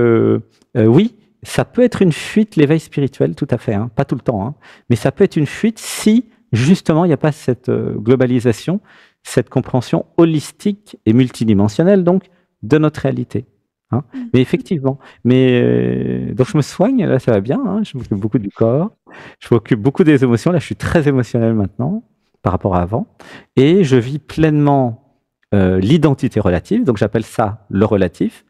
oui, ça peut être une fuite, l'éveil spirituel, tout à fait, hein, pas tout le temps, hein, mais ça peut être une fuite si, justement, il n'y a pas cette globalisation, cette compréhension holistique et multidimensionnelle, donc, de notre réalité. Hein. Mais effectivement, donc je me soigne, là ça va bien, hein, je m'occupe beaucoup du corps, je m'occupe beaucoup des émotions, là je suis très émotionnel maintenant, par rapport à avant, et je vis pleinement l'identité relative, donc j'appelle ça le relatif,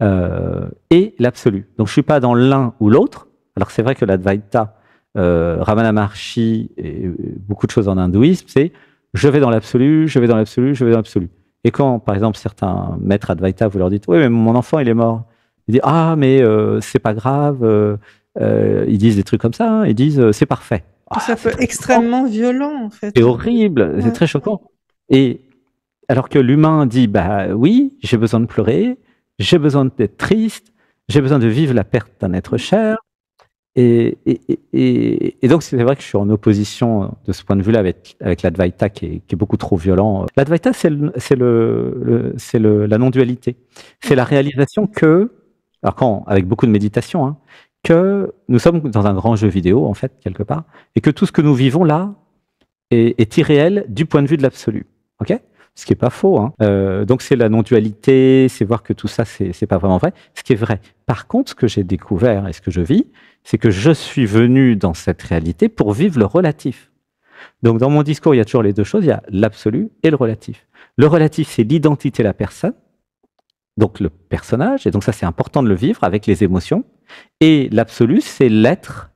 et l'absolu. Donc je suis pas dans l'un ou l'autre. Alors c'est vrai que l'Advaita, Ramana Maharshi et beaucoup de choses en hindouisme, c'est je vais dans l'absolu, je vais dans l'absolu, je vais dans l'absolu. Et quand, par exemple, certains maîtres Advaita, vous leur dites, oui, mais mon enfant, il est mort. Ils disent, ah, mais c'est pas grave. Ils disent des trucs comme ça. Hein. Ils disent, c'est parfait. Ah, Ça peut c'est être extrêmement violent, en fait. c'est horrible, c'est Ouais. très choquant. Et alors que l'humain dit, bah oui, j'ai besoin de pleurer, j'ai besoin d'être triste, j'ai besoin de vivre la perte d'un être cher. Et donc, c'est vrai que je suis en opposition de ce point de vue-là avec l'Advaita qui est beaucoup trop violent. L'Advaita, c'est la non-dualité. C'est la réalisation que, alors avec beaucoup de méditation, hein, que nous sommes dans un grand jeu vidéo, en fait, quelque part, et que tout ce que nous vivons là est irréel du point de vue de l'absolu. OK ? Ce qui est pas faux. Hein. Donc c'est la non-dualité, c'est voir que tout ça c'est pas vraiment vrai. Ce qui est vrai. Par contre, ce que j'ai découvert et ce que je vis, c'est que je suis venu dans cette réalité pour vivre le relatif. Donc dans mon discours, il y a toujours les deux choses. Il y a l'absolu et le relatif. Le relatif, c'est l'identité de la personne, donc le personnage, et donc ça c'est important de le vivre avec les émotions. Et l'absolu, c'est l'être,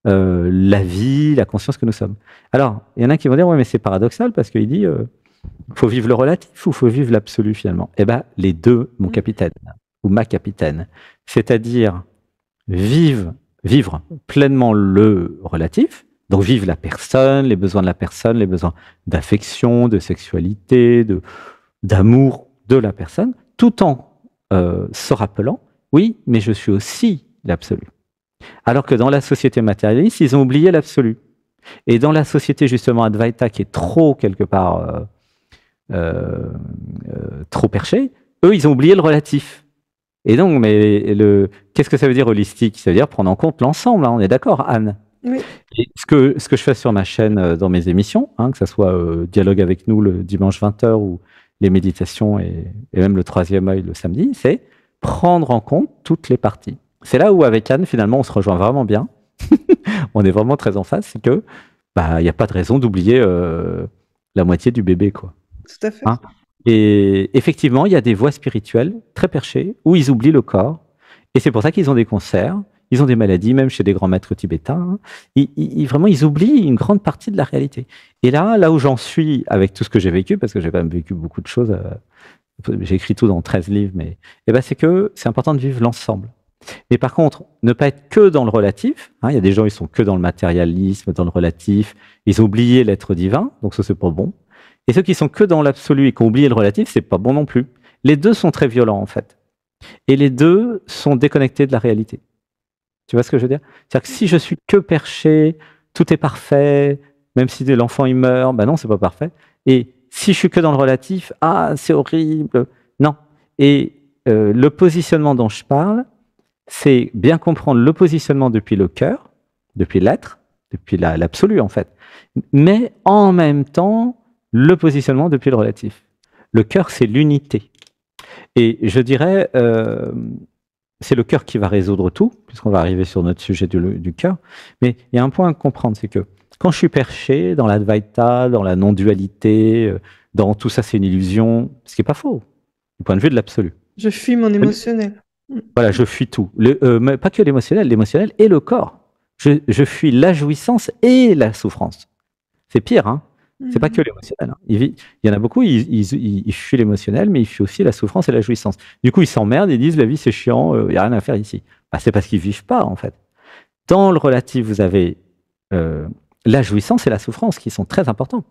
la vie, la conscience que nous sommes. Alors il y en a qui vont dire ouais mais c'est paradoxal parce qu'il dit faut vivre le relatif ou faut vivre l'absolu finalement? Eh bien, les deux, mon capitaine ou ma capitaine. C'est-à-dire vivre pleinement le relatif, donc vivre la personne, les besoins de la personne, les besoins d'affection, de sexualité, d'amour de la personne, tout en se rappelant, oui, mais je suis aussi l'absolu. Alors que dans la société matérialiste, ils ont oublié l'absolu. Et dans la société justement Advaita qui est trop quelque part trop perché, eux, ils ont oublié le relatif. Et donc, mais qu'est-ce que ça veut dire holistique? Ça veut dire prendre en compte l'ensemble, hein, on est d'accord, Anne? Oui. Et ce que je fais sur ma chaîne, dans mes émissions, hein, que ce soit Dialogue avec nous le dimanche 20h ou les méditations et même le troisième œil le samedi, c'est prendre en compte toutes les parties. C'est là où, avec Anne, finalement, on se rejoint vraiment bien. On est vraiment très en face, c'est que il n'y a pas de raison d'oublier la moitié du bébé, quoi. Tout à fait. Hein. Et effectivement, il y a des voies spirituelles très perchées où ils oublient le corps. Et c'est pour ça qu'ils ont des cancers, ils ont des maladies, même chez des grands maîtres tibétains. Hein. Vraiment, ils oublient une grande partie de la réalité. Et là où j'en suis avec tout ce que j'ai vécu, parce que j'ai quand même vécu beaucoup de choses, j'ai écrit tout dans 13 livres, mais c'est que c'est important de vivre l'ensemble. Mais par contre, ne pas être que dans le relatif. Hein, il y a des gens, ils sont que dans le matérialisme, dans le relatif. Ils ont oublié l'être divin, donc ça, c'est pas bon. Et ceux qui sont que dans l'absolu et qui ont oublié le relatif, c'est pas bon non plus. Les deux sont très violents, en fait. Et les deux sont déconnectés de la réalité. Tu vois ce que je veux dire? C'est-à-dire que si je suis que perché, tout est parfait, même si l'enfant il meurt, ben non, c'est pas parfait. Et si je suis que dans le relatif, ah, c'est horrible. Non. Et le positionnement dont je parle, c'est bien comprendre le positionnement depuis le cœur, depuis l'être, depuis l'absolu en fait, mais en même temps, le positionnement depuis le relatif. Le cœur, c'est l'unité. Et je dirais, c'est le cœur qui va résoudre tout, puisqu'on va arriver sur notre sujet du cœur. Mais il y a un point à comprendre, c'est que quand je suis perché dans l'Advaita, dans la non-dualité, dans tout ça c'est une illusion, ce qui n'est pas faux, du point de vue de l'absolu. Je fuis mon émotionnel. Voilà, je fuis tout. Mais pas que l'émotionnel et le corps. Je fuis la jouissance et la souffrance. C'est pire, hein. C'est pas que l'émotionnel. Hein. Il y en a beaucoup, ils fuient l'émotionnel, mais ils fuient aussi la souffrance et la jouissance. Du coup, ils s'emmerdent, ils disent la vie c'est chiant, il n'y a rien à faire ici. Bah, c'est parce qu'ils vivent pas, en fait. Dans le relatif, vous avez la jouissance et la souffrance qui sont très importants.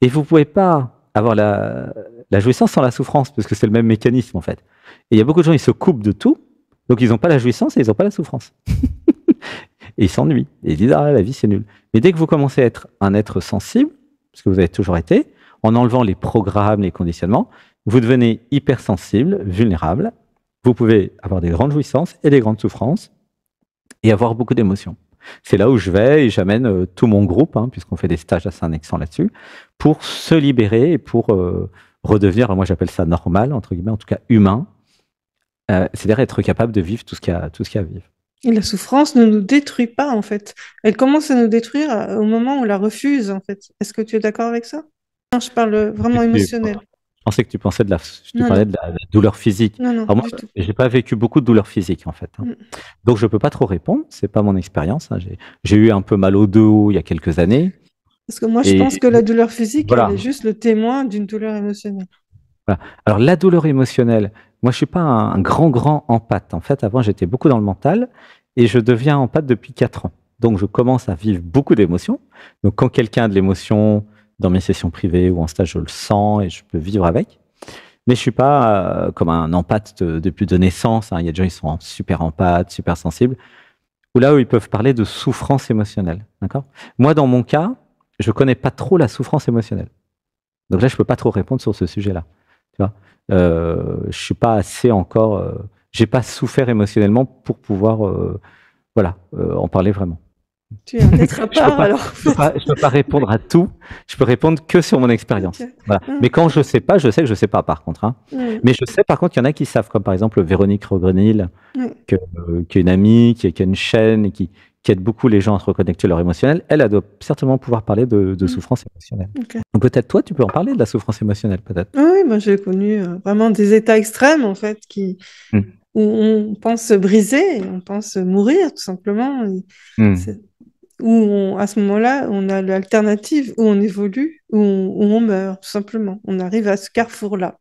Et vous pouvez pas avoir la jouissance sans la souffrance, parce que c'est le même mécanisme, en fait. Et il y a beaucoup de gens, ils se coupent de tout, donc ils n'ont pas la jouissance et ils n'ont pas la souffrance. Et ils s'ennuient. Et ils disent, ah, la vie c'est nul. Mais dès que vous commencez à être un être sensible, ce que vous avez toujours été, en enlevant les programmes, les conditionnements, vous devenez hypersensible, vulnérable. Vous pouvez avoir des grandes jouissances et des grandes souffrances et avoir beaucoup d'émotions. C'est là où je vais et j'amène tout mon groupe, hein, puisqu'on fait des stages à Saint-Nexan là-dessus, pour se libérer et pour redevenir, alors moi j'appelle ça normal, entre guillemets, en tout cas humain, c'est-à-dire être capable de vivre tout ce qu'il y a à vivre. Et la souffrance ne nous détruit pas, en fait. Elle commence à nous détruire au moment où on la refuse, en fait. Est-ce que tu es d'accord avec ça? Non, je parle vraiment émotionnel. Je pensais que tu pensais Non, parlais de la douleur physique. non, Alors moi, du tout. j'ai pas vécu beaucoup de douleurs physiques en fait. Hein. Donc je peux pas trop répondre. C'est pas mon expérience. Hein. J'ai eu un peu mal au dos il y a quelques années. Parce que moi, je pense que la douleur physique, voilà. elle est juste le témoin d'une douleur émotionnelle. Voilà. Alors la douleur émotionnelle, moi je suis pas un grand empathe. En fait, avant j'étais beaucoup dans le mental et je deviens empathe depuis 4 ans. Donc je commence à vivre beaucoup d'émotions. Donc quand quelqu'un a de l'émotion dans mes sessions privées ou en stage, je le sens et je peux vivre avec. Mais je suis pas comme un empathe depuis de naissance. Hein. Il y a des gens qui sont super empathes, super sensibles, ou là où ils peuvent parler de souffrance émotionnelle. D'accord ? Moi, dans mon cas, je connais pas trop la souffrance émotionnelle. Donc là, je peux pas trop répondre sur ce sujet-là. Tu vois ? Je suis pas assez encore. J'ai pas souffert émotionnellement pour pouvoir, en parler vraiment. Tu es un être à part, alors. Je peux pas répondre à tout. Je peux répondre que sur mon expérience. Okay. Voilà. Mais quand je sais pas, je sais que je sais pas, par contre. Hein. Mais je sais, par contre, qu'il y en a qui savent, comme par exemple Véronique Rogrenil, qui est une amie, qui a une chaîne et qui aide beaucoup les gens à se reconnecter leur émotionnel. Elle doit certainement pouvoir parler de souffrance émotionnelle. Okay. Donc peut-être toi, tu peux en parler de la souffrance émotionnelle, peut-être. Oui, moi j'ai connu vraiment des états extrêmes, en fait, où on pense se briser, on pense mourir, tout simplement. Où à ce moment-là, on a l'alternative, où on évolue, où on meurt, tout simplement. On arrive à ce carrefour-là.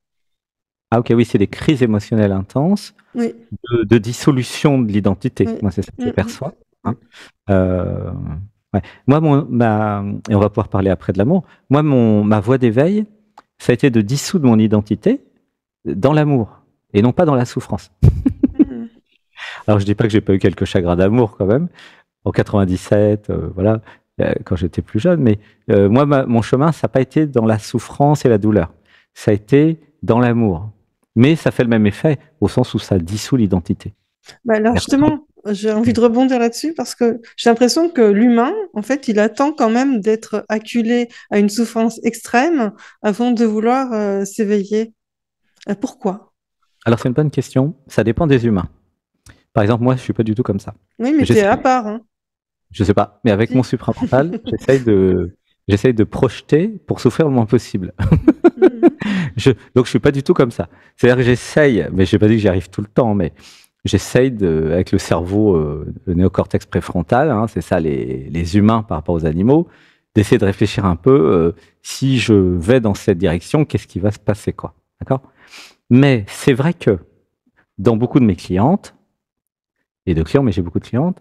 Ah ok, oui, c'est des crises émotionnelles intenses, de dissolution de l'identité. Moi, c'est ça que je perçois. Hein. Ouais. Moi, et on va pouvoir parler après de l'amour, moi, ma voie d'éveil, ça a été de dissoudre mon identité dans l'amour, et non pas dans la souffrance. Alors, je dis pas que j'ai pas eu quelques chagrins d'amour quand même, en 97, voilà, quand j'étais plus jeune. Mais moi, mon chemin, ça n'a pas été dans la souffrance et la douleur. Ça a été dans l'amour. Mais ça fait le même effet, au sens où ça dissout l'identité. Bah alors justement, j'ai envie de rebondir là-dessus parce que j'ai l'impression que l'humain, en fait, il attend quand même d'être acculé à une souffrance extrême avant de vouloir s'éveiller. Pourquoi? Alors, c'est une bonne question. Ça dépend des humains. Par exemple, moi, je suis pas du tout comme ça. Oui, mais tu es à part. Hein. Je sais pas. Mais avec mon supramental, j'essaye de projeter pour souffrir le moins possible. Donc, je suis pas du tout comme ça. C'est-à-dire que j'essaye, mais je n'ai pas dit que j'y arrive tout le temps, mais j'essaye avec le cerveau, le néocortex préfrontal, hein, c'est ça les humains par rapport aux animaux, d'essayer de réfléchir un peu, si je vais dans cette direction, qu'est-ce qui va se passer, quoi. D'accord ? Mais c'est vrai que dans beaucoup de mes clientes, et de clients, mais j'ai beaucoup de clientes,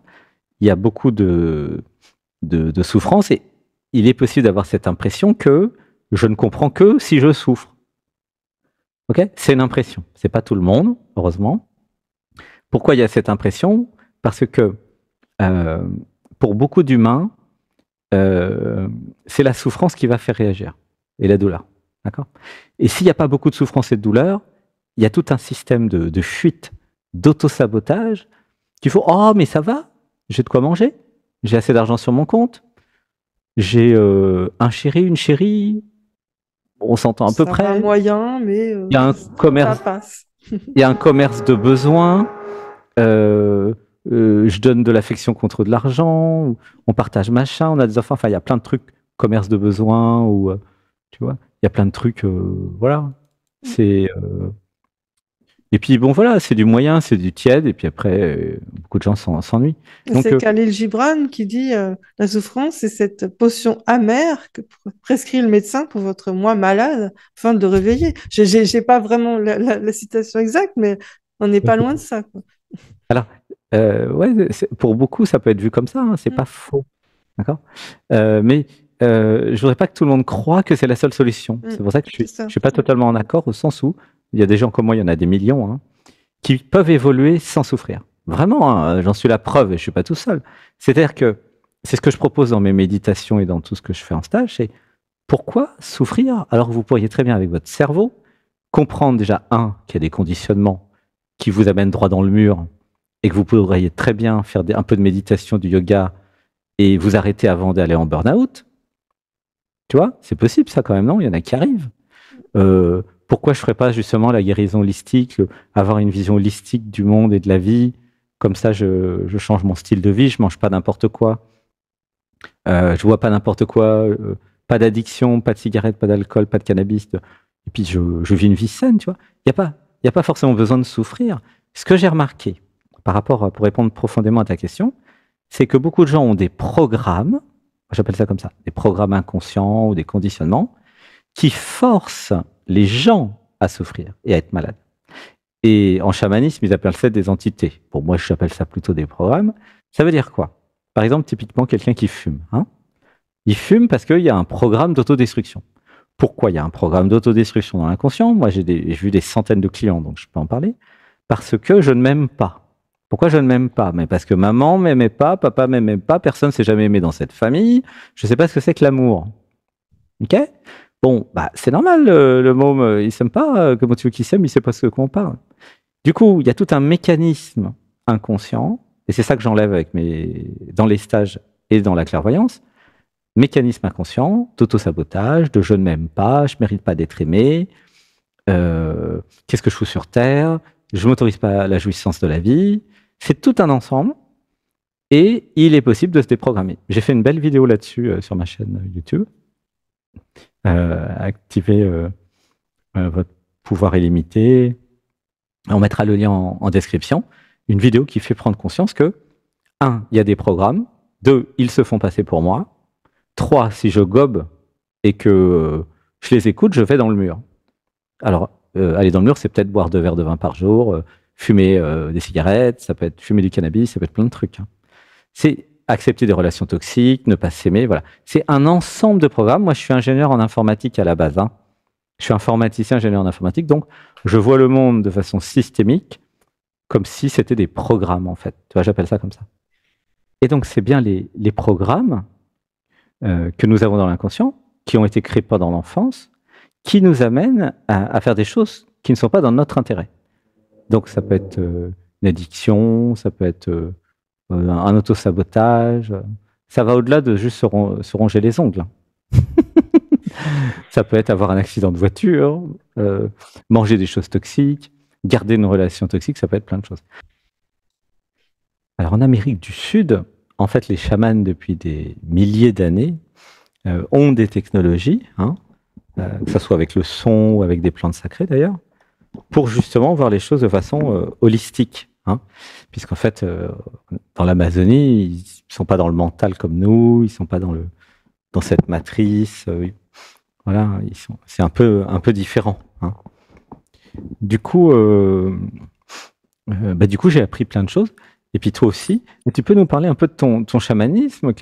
il y a beaucoup de souffrance et il est possible d'avoir cette impression que je ne comprends que si je souffre. Ok? C'est une impression. C'est pas tout le monde, heureusement. Pourquoi il y a cette impression? Parce que pour beaucoup d'humains, c'est la souffrance qui va faire réagir et la douleur. D'accord? Et s'il n'y a pas beaucoup de souffrance et de douleur, il y a tout un système de fuite, d'auto-sabotage qu'il faut. Oh, mais ça va, j'ai de quoi manger, j'ai assez d'argent sur mon compte, j'ai un chéri, une chérie, on s'entend à peu Ça va près. moyen, mais Il y a un ça commerce, passe. il y a un commerce de besoins. Je donne de l'affection contre de l'argent, on partage machin, on a des enfants, enfin il y a plein de trucs, commerce de besoins, ou tu vois, il y a plein de trucs, voilà. C'est et puis bon voilà, c'est du moyen, c'est du tiède, et puis après beaucoup de gens s'ennuient. Donc C'est Khalil Gibran qui dit la souffrance, c'est cette potion amère que prescrit le médecin pour votre moi malade afin de le réveiller. J'ai pas vraiment la citation exacte, mais on n'est pas loin de ça, quoi. alors ouais, pour beaucoup ça peut être vu comme ça, hein, c'est Mm, pas faux, d'accord. Mais je voudrais pas que tout le monde croie que c'est la seule solution. mm, C'est pour ça que c'est ça. je suis pas totalement en accord, au sens où il y a des gens comme moi, il y en a des millions, hein, qui peuvent évoluer sans souffrir. Vraiment, hein, j'en suis la preuve et je suis pas tout seul. C'est-à-dire que c'est ce que je propose dans mes méditations et dans tout ce que je fais en stage, c'est pourquoi souffrir alors que vous pourriez très bien avec votre cerveau comprendre déjà, qu'il y a des conditionnements qui vous amènent droit dans le mur et que vous pourriez très bien faire un peu de méditation, du yoga et vous arrêter avant d'aller en burn-out. Tu vois, c'est possible ça quand même, non? Il y en a qui arrivent. Pourquoi je ferais pas justement la guérison holistique, avoir une vision holistique du monde et de la vie? Comme ça, je change mon style de vie, je mange pas n'importe quoi, je vois pas n'importe quoi, pas d'addiction, pas de cigarette, pas d'alcool, pas de cannabis, et puis je vis une vie saine, tu vois. Il y a pas forcément besoin de souffrir. Ce que j'ai remarqué, par rapport pour répondre profondément à ta question, c'est que beaucoup de gens ont des programmes, j'appelle ça comme ça, des programmes inconscients ou des conditionnements, qui forcent les gens à souffrir et à être malades. Et en chamanisme, ils appellent ça des entités. Pour moi, j'appelle ça plutôt des programmes. Ça veut dire quoi? Par exemple, typiquement, quelqu'un qui fume. Hein, il fume parce qu'il y a un programme d'autodestruction. Pourquoi il y a un programme d'autodestruction dans l'inconscient? Moi, j'ai vu des centaines de clients, donc je peux en parler. Parce que je ne m'aime pas. Pourquoi je ne m'aime pas? Mais parce que maman m'aimait pas, papa m'aimait pas, personne s'est jamais aimé dans cette famille. Je ne sais pas ce que c'est que l'amour. Ok? Bon, bah, c'est normal, le môme, il s'aime pas, comment tu veux qu'il s'aime, il sait pas ce qu'on parle. Du coup, il y a tout un mécanisme inconscient, et c'est ça que j'enlève dans les stages et dans la clairvoyance, mécanisme inconscient, d'auto-sabotage, de je ne m'aime pas, je mérite pas d'être aimé, qu'est-ce que je fous sur Terre, je m'autorise pas la jouissance de la vie, c'est tout un ensemble, et il est possible de se déprogrammer. J'ai fait une belle vidéo là-dessus sur ma chaîne YouTube. Activer votre pouvoir illimité. On mettra le lien en description. Une vidéo qui fait prendre conscience que, 1, il y a des programmes. 2, ils se font passer pour moi. 3, si je gobe et que je les écoute, je vais dans le mur. Alors, aller dans le mur, c'est peut-être boire 2 verres de vin par jour, fumer des cigarettes, ça peut être fumer du cannabis, ça peut être plein de trucs. Hein. C'est accepter des relations toxiques, ne pas s'aimer, voilà. C'est un ensemble de programmes. Moi, je suis ingénieur en informatique à la base. Hein. Je suis informaticien, ingénieur en informatique, donc je vois le monde de façon systémique, comme si c'était des programmes, en fait. Tu vois, j'appelle ça comme ça. Et donc, c'est bien les programmes que nous avons dans l'inconscient, qui ont été créés pendant l'enfance, qui nous amènent à faire des choses qui ne sont pas dans notre intérêt. Donc, ça peut être une addiction, ça peut être un auto-sabotage. Ça va au-delà de juste se ronger les ongles. Ça peut être avoir un accident de voiture, manger des choses toxiques, garder une relation toxique, ça peut être plein de choses. Alors en Amérique du Sud, en fait, les chamans, depuis des milliers d'années, ont des technologies, hein, que ce soit avec le son ou avec des plantes sacrées d'ailleurs, pour justement voir les choses de façon holistique. Hein, puisqu'en fait, dans l'Amazonie, ils ne sont pas dans le mental comme nous, ils ne sont pas dans cette matrice. Voilà, c'est un peu différent. Hein. Du coup, j'ai appris plein de choses. Et puis toi aussi. Et tu peux nous parler un peu de ton chamanisme?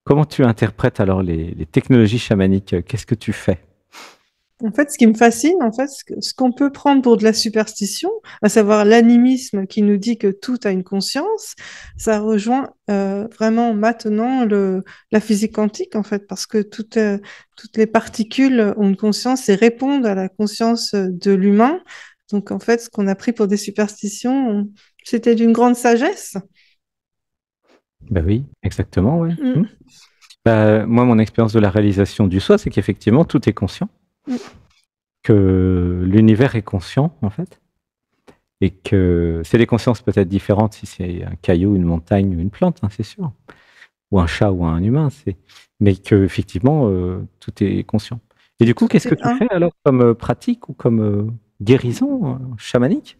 Comment tu interprètes alors les technologies chamaniques? Qu'est-ce que tu fais? En fait, ce qui me fascine, en fait, ce qu'on peut prendre pour de la superstition, à savoir l'animisme qui nous dit que tout a une conscience, ça rejoint vraiment maintenant la physique quantique, en fait, parce que toutes les particules ont une conscience et répondent à la conscience de l'humain. Donc, en fait, ce qu'on a pris pour des superstitions, c'était d'une grande sagesse. Ben oui, exactement, ouais. Mm, Bah, moi, mon expérience de la réalisation du soi, c'est qu'effectivement, tout est conscient, mm. que l'univers est conscient, en fait, et que c'est des consciences peut-être différentes si c'est un caillou, une montagne ou une plante, hein, c'est sûr, ou un chat ou un humain, mais que effectivement, tout est conscient. Et du coup, Tout qu'est-ce que est tu un. fais alors comme pratique ou comme guérison chamanique?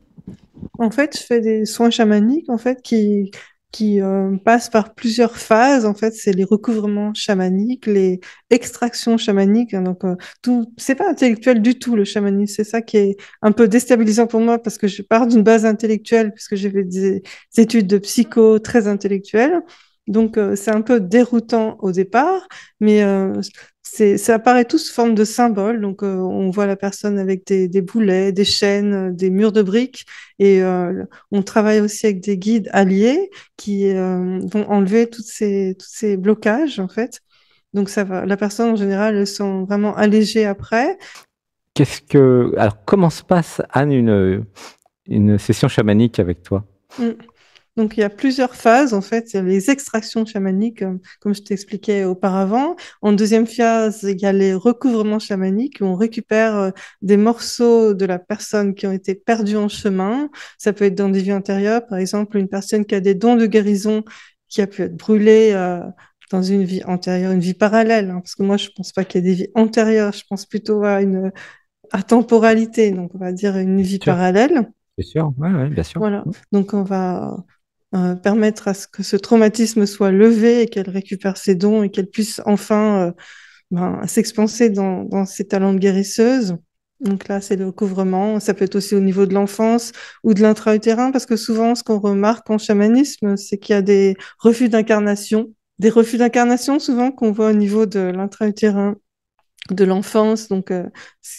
En fait, je fais des soins chamaniques en fait qui passent par plusieurs phases. En fait, c'est les recouvrements chamaniques, les extractions chamaniques. Hein. Donc, tout, c'est pas intellectuel du tout le chamanisme. C'est ça qui est un peu déstabilisant pour moi parce que je pars d'une base intellectuelle puisque j'ai fait des études de psycho très intellectuelles. Donc, c'est un peu déroutant au départ, mais ça apparaît tout sous forme de symboles. Donc, on voit la personne avec des boulets, des chaînes, des murs de briques. Et on travaille aussi avec des guides alliés qui vont enlever tous ces blocages, en fait. Donc, ça va. La personne, en général, elle se sent vraiment allégée après. Alors, comment se passe, Anne, une session chamanique avec toi? Mm. Donc, il y a plusieurs phases, en fait. Il y a les extractions chamaniques, comme je t'expliquais auparavant. En deuxième phase, il y a les recouvrements chamaniques où on récupère des morceaux de la personne qui ont été perdus en chemin. Ça peut être dans des vies antérieures, par exemple, une personne qui a des dons de guérison qui a pu être brûlée dans une vie antérieure, une vie parallèle. Hein, parce que moi, je pense pas qu'il y ait des vies antérieures. Je pense plutôt à une atemporalité, donc on va dire une vie Sûr, parallèle. c'est sûr, ouais, ouais, bien sûr. Voilà. Donc, on va permettre à ce que ce traumatisme soit levé et qu'elle récupère ses dons et qu'elle puisse enfin s'expanser dans ses talents de guérisseuse. Donc là, c'est le recouvrement. Ça peut être aussi au niveau de l'enfance ou de l'intra-utérin, parce que souvent, ce qu'on remarque en chamanisme, c'est qu'il y a des refus d'incarnation. Des refus d'incarnation, souvent, qu'on voit au niveau de l'intra-utérin, de l'enfance, donc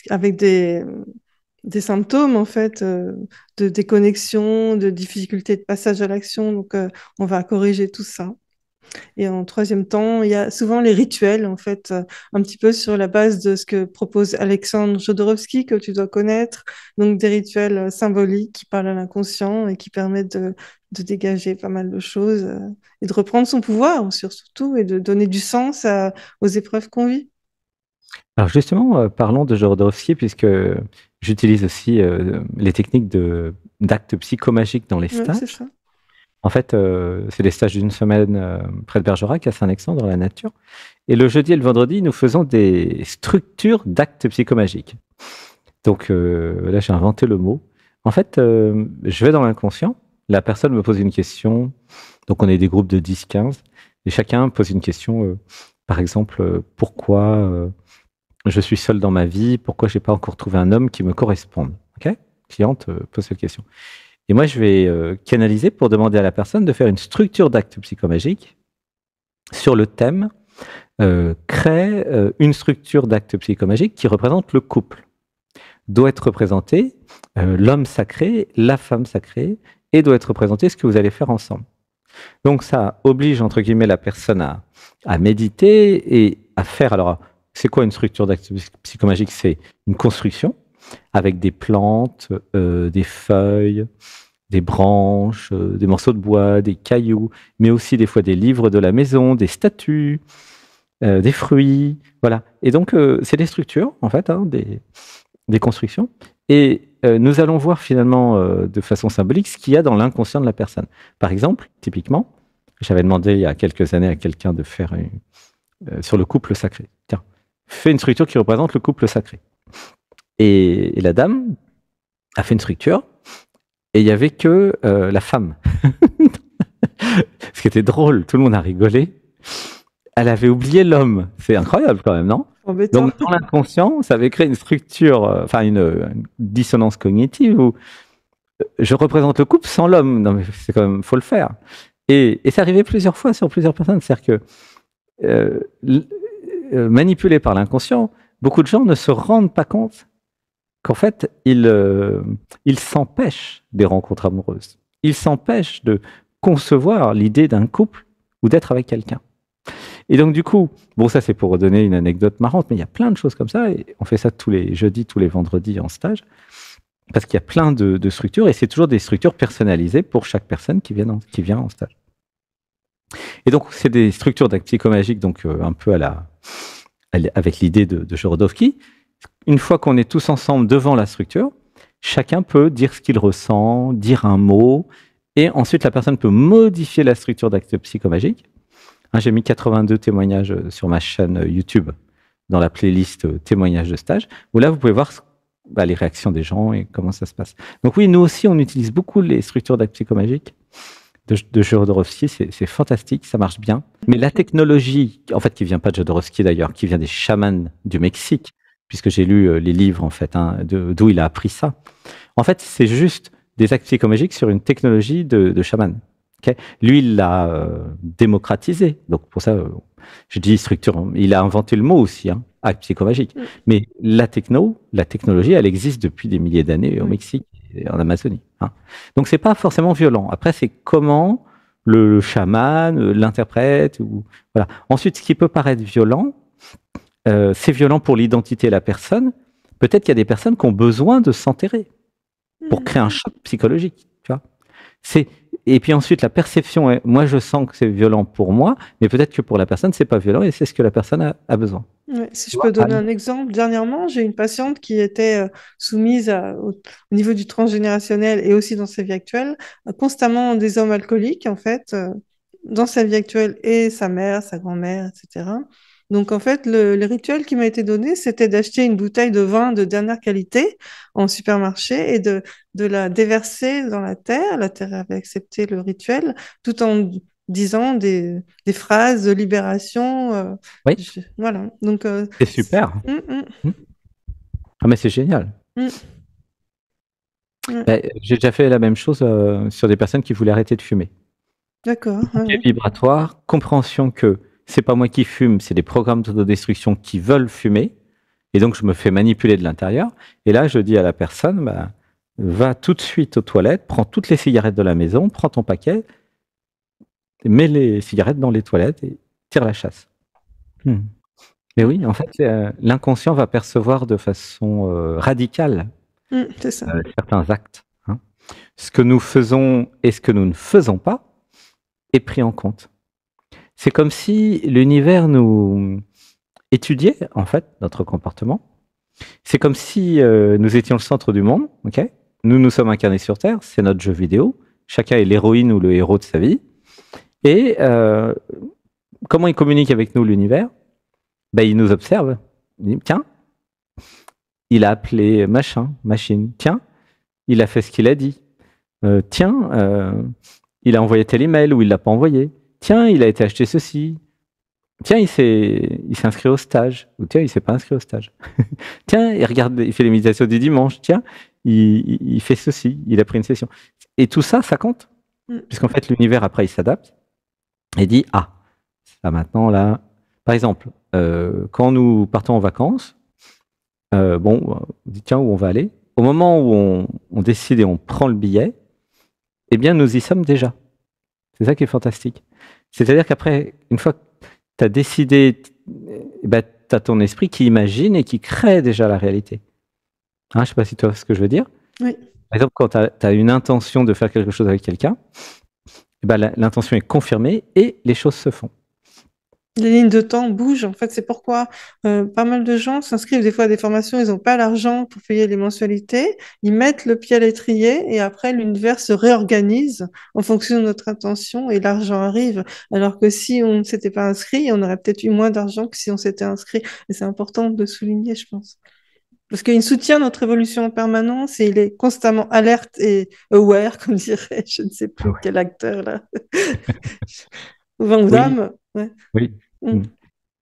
avec des symptômes en fait de déconnexion, de difficulté de passage à l'action. Donc on va corriger tout ça. Et en troisième temps, il y a souvent les rituels en fait, un petit peu sur la base de ce que propose Alexandre Jodorowsky que tu dois connaître. Donc des rituels symboliques qui parlent à l'inconscient et qui permettent de dégager pas mal de choses et de reprendre son pouvoir surtout et de donner du sens aux épreuves qu'on vit. Alors justement, parlons de Jodorowsky puisque j'utilise aussi les techniques d'actes psychomagiques dans les Ouais, c'est stages. ça. En fait, c'est des stages d'une semaine près de Bergerac, à Saint-Alexandre, dans la nature. Et le jeudi et le vendredi, nous faisons des structures d'actes psychomagiques. Donc là, j'ai inventé le mot. En fait, je vais dans l'inconscient, la personne me pose une question, donc on est des groupes de 10-15, et chacun pose une question, par exemple, pourquoi je suis seul dans ma vie, pourquoi j'ai pas encore trouvé un homme qui me corresponde. Ok? Cliente pose cette question. Et moi, je vais canaliser pour demander à la personne de faire une structure d'acte psychomagique sur le thème crée une structure d'acte psychomagique qui représente le couple. Doit être représenté l'homme sacré, la femme sacrée, et doit être représenté ce que vous allez faire ensemble. Donc ça oblige, entre guillemets, la personne à méditer et à faire. Alors, c'est quoi une structure d'acte psychomagique? C'est une construction avec des plantes, des feuilles, des branches, des morceaux de bois, des cailloux, mais aussi des fois des livres de la maison, des statues, des fruits, voilà. Et donc, c'est des structures, en fait, hein, des constructions. Et nous allons voir finalement de façon symbolique ce qu'il y a dans l'inconscient de la personne. Par exemple, typiquement, j'avais demandé il y a quelques années à quelqu'un de faire sur le couple sacré. Tiens, fais une structure qui représente le couple sacré. Et la dame a fait une structure et il n'y avait que la femme. Ce qui était drôle, tout le monde a rigolé. Elle avait oublié l'homme. C'est incroyable quand même, non? Embêtant. Donc, dans l'inconscient, ça avait créé une structure, enfin une dissonance cognitive où je représente le couple sans l'homme. Non, mais c'est quand même, faut le faire. Et c'est arrivé plusieurs fois sur plusieurs personnes. C'est-à-dire que manipulés par l'inconscient, beaucoup de gens ne se rendent pas compte qu'en fait, ils s'empêchent des rencontres amoureuses. Ils s'empêchent de concevoir l'idée d'un couple ou d'être avec quelqu'un. Et donc, du coup, bon, ça c'est pour redonner une anecdote marrante, mais il y a plein de choses comme ça, et on fait ça tous les jeudis, tous les vendredis en stage, parce qu'il y a plein de structures, et c'est toujours des structures personnalisées pour chaque personne qui vient en stage. Et donc, c'est des structures d'actes psychomagiques, donc un peu avec l'idée de Jodorowsky. Une fois qu'on est tous ensemble devant la structure, chacun peut dire ce qu'il ressent, dire un mot, et ensuite la personne peut modifier la structure d'actes psychomagiques. J'ai mis 82 témoignages sur ma chaîne YouTube, dans la playlist témoignages de stage, où là vous pouvez voir les réactions des gens et comment ça se passe. Donc oui, nous aussi on utilise beaucoup les structures d'actes psychomagiques de Jodorowsky, c'est fantastique, ça marche bien. Mais la technologie, en fait, qui vient pas de Jodorowsky d'ailleurs, qui vient des chamans du Mexique, puisque j'ai lu les livres en fait, d'où il a appris ça. En fait, c'est juste des actes psychomagiques sur une technologie de chaman. Okay. Lui, il l'a démocratisé. Donc pour ça, je dis structure. Il a inventé le mot aussi, acte psychomagique. Mais la technologie, elle existe depuis des milliers d'années au Mexique et en Amazonie. Donc c'est pas forcément violent. Après, c'est comment le chaman l'interprète. Voilà. Ensuite, ce qui peut paraître violent, c'est violent pour l'identité de la personne. Peut-être qu'il y a des personnes qui ont besoin de s'enterrer pour créer un choc psychologique. Tu vois. Et puis ensuite, la perception, moi je sens que c'est violent pour moi, mais peut-être que pour la personne, c'est pas violent et c'est ce que la personne a besoin. Ouais, si je peux donner un exemple, dernièrement, j'ai une patiente qui était soumise au niveau du transgénérationnel et aussi dans sa vie actuelle, constamment des hommes alcooliques, en fait, dans sa vie actuelle, et sa mère, sa grand-mère, etc. Donc, en fait, le rituel qui m'a été donné, c'était d'acheter une bouteille de vin de dernière qualité en supermarché et de la déverser dans la terre. La terre avait accepté le rituel, tout en disant des phrases de libération. Oui, Voilà. Donc, c'est super. Ah, mais c'est génial. J'ai déjà fait la même chose sur des personnes qui voulaient arrêter de fumer. D'accord. Vibratoire, compréhension que c'est pas moi qui fume, c'est des programmes d'autodestruction qui veulent fumer, et donc je me fais manipuler de l'intérieur. Et là, je dis à la personne, va tout de suite aux toilettes, prends toutes les cigarettes de la maison, prends ton paquet, mets les cigarettes dans les toilettes et tire la chasse. Mais oui, en fait, l'inconscient va percevoir de façon radicale c'est ça. certains actes. Ce que nous faisons et ce que nous ne faisons pas est pris en compte. C'est comme si l'univers nous étudiait, en fait, notre comportement. C'est comme si nous étions le centre du monde, ok ? Nous sommes incarnés sur Terre, c'est notre jeu vidéo. Chacun est l'héroïne ou le héros de sa vie. Et comment il communique avec nous, l'univers ? Il nous observe. Il dit, tiens, il a appelé machin, machine. Tiens, il a fait ce qu'il a dit. Tiens, il a envoyé tel email ou il l'a pas envoyé. Tiens, il a été acheté ceci. Tiens, il s'est inscrit au stage. Ou tiens, il s'est pas inscrit au stage. Tiens, il fait les méditations du dimanche. Tiens, il fait ceci. Il a pris une session. Et tout ça, ça compte. Puisqu'en fait, l'univers, après, il s'adapte et dit, ça maintenant, là... Par exemple, quand nous partons en vacances, on dit, tiens, où on va aller ? Au moment où on décide et on prend le billet, eh bien, nous y sommes déjà. C'est ça qui est fantastique. C'est-à-dire qu'après, une fois que tu as décidé, tu as ton esprit qui imagine et qui crée déjà la réalité. Je ne sais pas si tu vois ce que je veux dire. Oui. Par exemple, quand tu as une intention de faire quelque chose avec quelqu'un, l'intention est confirmée et les choses se font. Les lignes de temps bougent, en fait, c'est pourquoi pas mal de gens s'inscrivent des fois à des formations, ils n'ont pas l'argent pour payer les mensualités, ils mettent le pied à l'étrier et après l'univers se réorganise en fonction de notre intention et l'argent arrive. Alors que si on ne s'était pas inscrit, on aurait peut-être eu moins d'argent que si on s'était inscrit. Et c'est important de souligner, je pense. Parce qu'il soutient notre évolution en permanence et il est constamment alerte et aware, comme dirait, je ne sais plus quel acteur là. Van Damme. Ouais. Oui,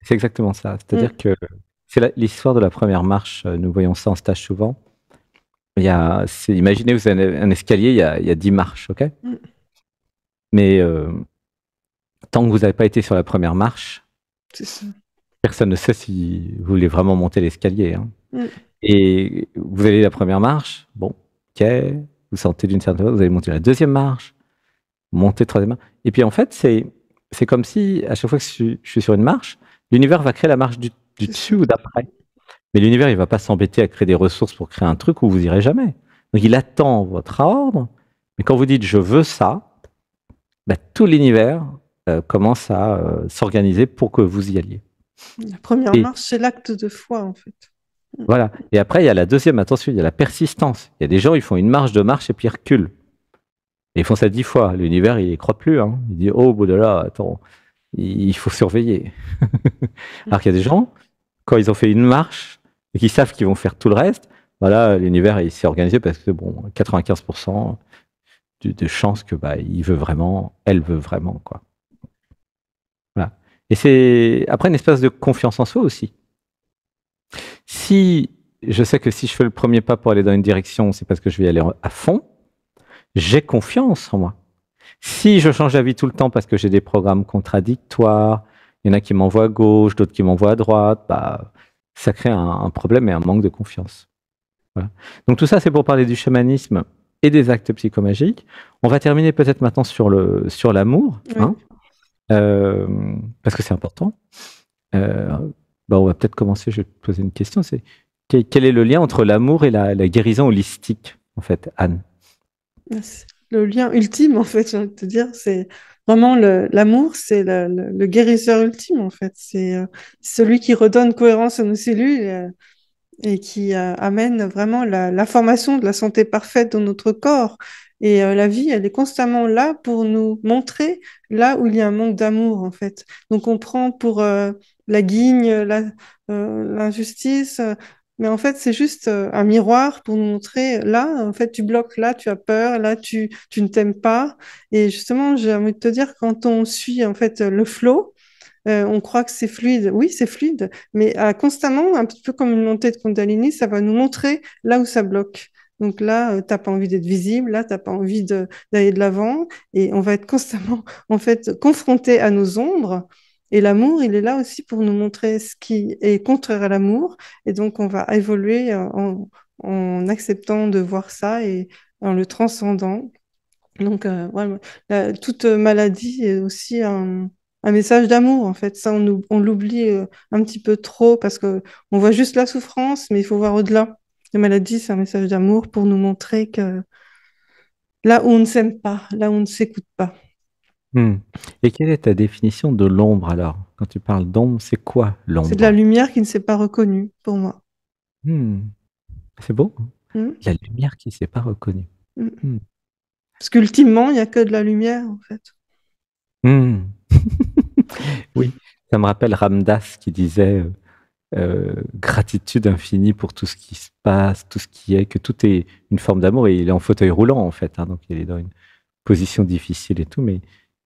c'est exactement ça. C'est-à-dire que c'est l'histoire de la première marche. Nous voyons ça en stage souvent. Imaginez, vous avez un escalier, il y a 10 marches, ok ? Mais tant que vous n'avez pas été sur la première marche, c'est ça. Personne ne sait si vous voulez vraiment monter l'escalier, hein. Mm. Et vous allez la première marche, bon, ok, vous sentez d'une certaine façon, vous allez monter la deuxième marche, monter la troisième marche. Et puis en fait, c'est comme si à chaque fois que je suis sur une marche, l'univers va créer la marche du C'est ça. dessus ou d'après. Mais l'univers, il va pas s'embêter à créer des ressources pour créer un truc où vous irez jamais. Donc il attend votre ordre, mais quand vous dites je veux ça, bah, tout l'univers commence à s'organiser pour que vous y alliez. La première Et marche, c'est l'acte de foi, en fait. Mm. voilà. Et après, il y a la deuxième, attention, il y a la persistance. Il y a des gens, ils font une marche, deux marches et puis ils reculent. Et ils font ça 10 fois. L'univers, il y croit plus, hein. Il dit, oh, là, attends, il faut surveiller. Alors qu'il y a des gens, quand ils ont fait une marche et qu'ils savent qu'ils vont faire tout le reste, voilà, l'univers, il s'est organisé parce que, bon, 95% de chances que, bah, il veut vraiment, elle veut vraiment, quoi. Voilà. Et c'est après une espèce de confiance en soi aussi. Si je sais que si je fais le premier pas pour aller dans une direction, c'est parce que je vais y aller à fond, j'ai confiance en moi. Si je change d'avis tout le temps parce que j'ai des programmes contradictoires, il y en a qui m'envoient à gauche, d'autres qui m'envoient à droite, bah, ça crée un problème et un manque de confiance. Voilà. Donc tout ça, c'est pour parler du chamanisme et des actes psychomagiques. On va terminer peut-être maintenant sur l'amour, Oui. hein, parce que c'est important. Bah, on va peut-être commencer, je vais te poser une question, c'est quel est le lien entre l'amour et la guérison holistique, en fait, Anne? C'est le lien ultime, en fait, j'ai envie de te dire, c'est vraiment l'amour, c'est le guérisseur ultime, en fait. C'est celui qui redonne cohérence à nos cellules et qui amène vraiment la formation de la santé parfaite dans notre corps. Et la vie, elle est constamment là pour nous montrer là où il y a un manque d'amour, en fait. Donc on prend pour la guigne, l'injustice, mais en fait c'est juste un miroir pour nous montrer là, en fait tu bloques, là tu as peur, là tu ne t'aimes pas. Et justement, j'ai envie de te dire, quand on suit en fait le flow, on croit que c'est fluide. Oui, c'est fluide, mais constamment, un petit peu comme une montée de Kundalini, ça va nous montrer là où ça bloque. Donc là, t'as pas envie d'être visible, là, t'as pas envie d'aller de l'avant, et on va être constamment, en fait, confronté à nos ombres. Et l'amour, il est là aussi pour nous montrer ce qui est contraire à l'amour. Et donc, on va évoluer en acceptant de voir ça et en le transcendant. Donc, voilà, toute maladie est aussi un message d'amour, en fait. Ça, on l'oublie un petit peu trop parce que on voit juste la souffrance, mais il faut voir au-delà. La maladie, c'est un message d'amour pour nous montrer que là où on ne s'aime pas, là où on ne s'écoute pas, Hmm. Et quelle est ta définition de l'ombre alors? Quand tu parles d'ombre, c'est quoi c'est de la l'ombre? lumière qui ne s'est pas reconnue pour moi. Hmm. C'est beau, hein. Mm, La lumière qui ne s'est pas reconnue. mm. Hmm. Parce qu'ultimement, il n'y a que de la lumière, en fait. Hmm. Oui, ça me rappelle Ramdas qui disait gratitude infinie pour tout ce qui se passe, tout ce qui est, que tout est une forme d'amour et il est en fauteuil roulant en fait, hein, donc il est dans une position difficile et tout, mais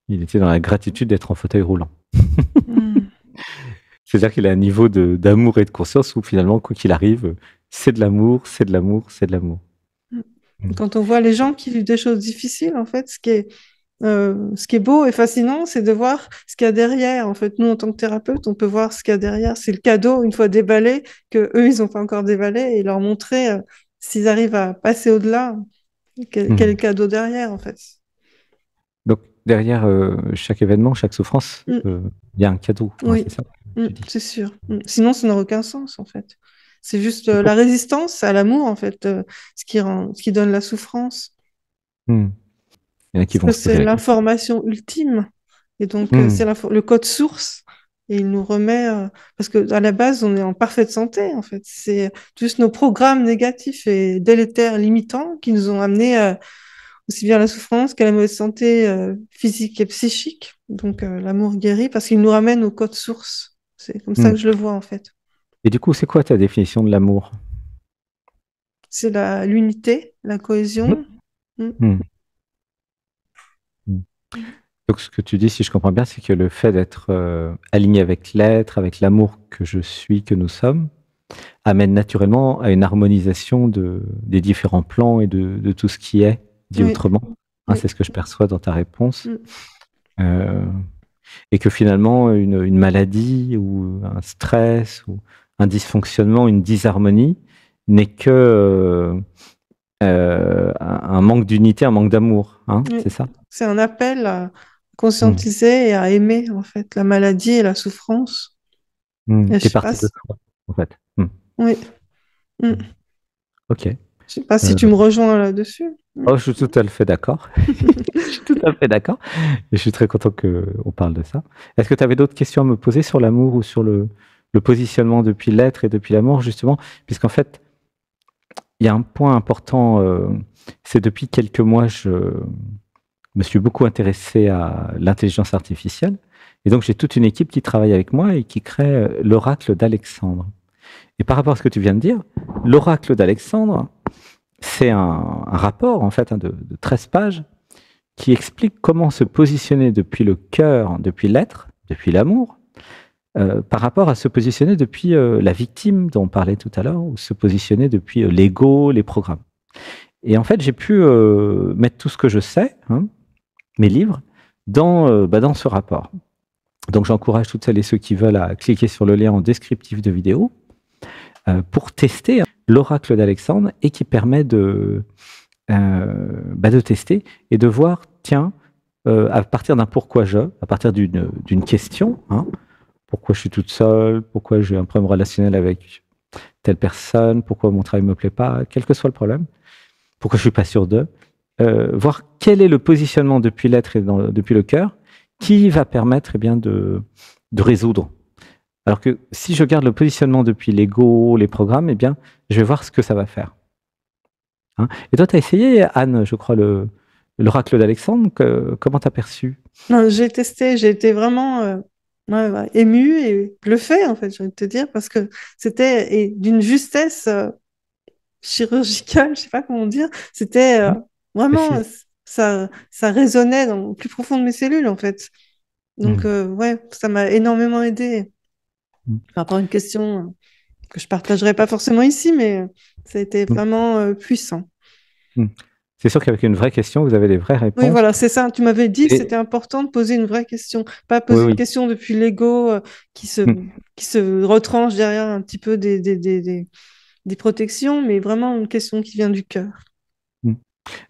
il était dans la gratitude d'être en fauteuil roulant. Mm, C'est-à-dire qu'il a un niveau d'amour et de conscience où finalement, quoi qu'il arrive, c'est de l'amour, c'est de l'amour, c'est de l'amour. mm. Mm. Quand on voit les gens qui vivent des choses difficiles, en fait, ce qui est beau et fascinant, c'est de voir ce qu'il y a derrière. En fait, nous, en tant que thérapeute, on peut voir ce qu'il y a derrière. C'est le cadeau, une fois déballé, que eux, ils n'ont pas encore déballé, et leur montrer s'ils arrivent à passer au-delà, quel est le Mm. cadeau derrière, en fait. Donc derrière chaque événement, chaque souffrance, Mm, il y a un cadeau, hein, oui, c'est ça que mm, tu dis. c'est sûr. Mm. Sinon, ça n'a aucun sens, en fait. C'est juste Et la pour- résistance à l'amour, en fait, ce qui donne la souffrance. Mm. Il y en a qui Parce vont que se poser c'est la question. l'information ultime. Et donc, c'est Mm. le code source. Et il nous remet, parce que à la base, on est en parfaite santé, en fait. C'est juste nos programmes négatifs et délétères, limitants, qui nous ont amenés aussi bien à la souffrance qu'à la mauvaise santé physique et psychique. Donc, l'amour guérit parce qu'il nous ramène au code source. C'est comme ça Mm. que je le vois, en fait. Et du coup, c'est quoi ta définition de l'amour? C'est l'unité, la Mhm. cohésion. Mm. Mm. Mm. Donc, ce que tu dis, si je comprends bien, c'est que le fait d'être aligné avec l'être, avec l'amour que je suis, que nous sommes, amène naturellement à une harmonisation des différents plans et de tout ce qui est, dit Oui, autrement. Hein, oui. c'est ce que je perçois dans ta réponse. Mm. Euh, et que finalement une maladie ou un stress ou un dysfonctionnement, une disharmonie n'est que un manque d'unité, un manque d'amour, hein, Oui. c'est ça? C'est un appel à Mm. conscientiser et à aimer, en fait, la maladie et la souffrance. Mm. Et je Qui est sais pas partie de si... soi, en fait. Mm. Oui. Mm. Mm. Ok. Je sais pas si Euh, tu me rejoins là-dessus. Mm. oh, je suis tout à fait d'accord. Je suis tout à fait d'accord. Et je suis très content qu'on parle de ça. Est-ce que tu avais d'autres questions à me poser sur l'amour ou sur le positionnement depuis l'être et depuis l'amour, justement? Puisqu'en fait, il y a un point important, c'est depuis quelques mois, je me suis beaucoup intéressé à l'intelligence artificielle. Et donc, j'ai toute une équipe qui travaille avec moi et qui crée l'oracle d'Alexandre. Et par rapport à ce que tu viens de dire, l'oracle d'Alexandre, c'est un rapport, en fait, de 13 pages qui explique comment se positionner depuis le cœur, depuis l'être, depuis l'amour, par rapport à se positionner depuis la victime dont on parlait tout à l'heure, ou se positionner depuis l'ego, les programmes. Et en fait, j'ai pu mettre tout ce que je sais, hein, mes livres, dans ce rapport. Donc j'encourage toutes celles et ceux qui veulent à cliquer sur le lien en descriptif de vidéo pour tester l'oracle d'Alexandre et qui permet de tester et de voir, tiens, à partir d'un pourquoi à partir d'une question, hein, pourquoi je suis toute seule, pourquoi j'ai un problème relationnel avec telle personne, pourquoi mon travail ne me plaît pas, quel que soit le problème, pourquoi je suis pas sûr d'eux, voir quel est le positionnement depuis l'être et depuis le cœur qui va permettre de résoudre. Alors que si je garde le positionnement depuis l'ego, les programmes, eh bien, je vais voir ce que ça va faire. Hein. Et toi, tu as essayé, Anne, je crois, l'oracle d'Alexandre. Comment t'as perçu? Non, j'ai testé, j'ai été vraiment émue et bluffée, en fait, j'ai envie de te dire, parce que c'était d'une justesse chirurgicale, je sais pas comment dire. C'était vraiment, Précise. ça résonnait dans le plus profond de mes cellules, en fait. Donc, Mm. ouais, ça m'a énormément aidé Mm. par rapport à une question que je partagerai pas forcément ici, mais ça a été Mm. vraiment puissant. Mm. C'est sûr qu'avec une vraie question, vous avez des vraies Oui, réponses. voilà, c'est ça. Tu m'avais dit que c'était Et, important de poser une vraie question, pas oui, poser une oui. question depuis l'ego qui se, Mm. qui se retranche derrière un petit peu des protections, mais vraiment une question qui vient du cœur. Mm.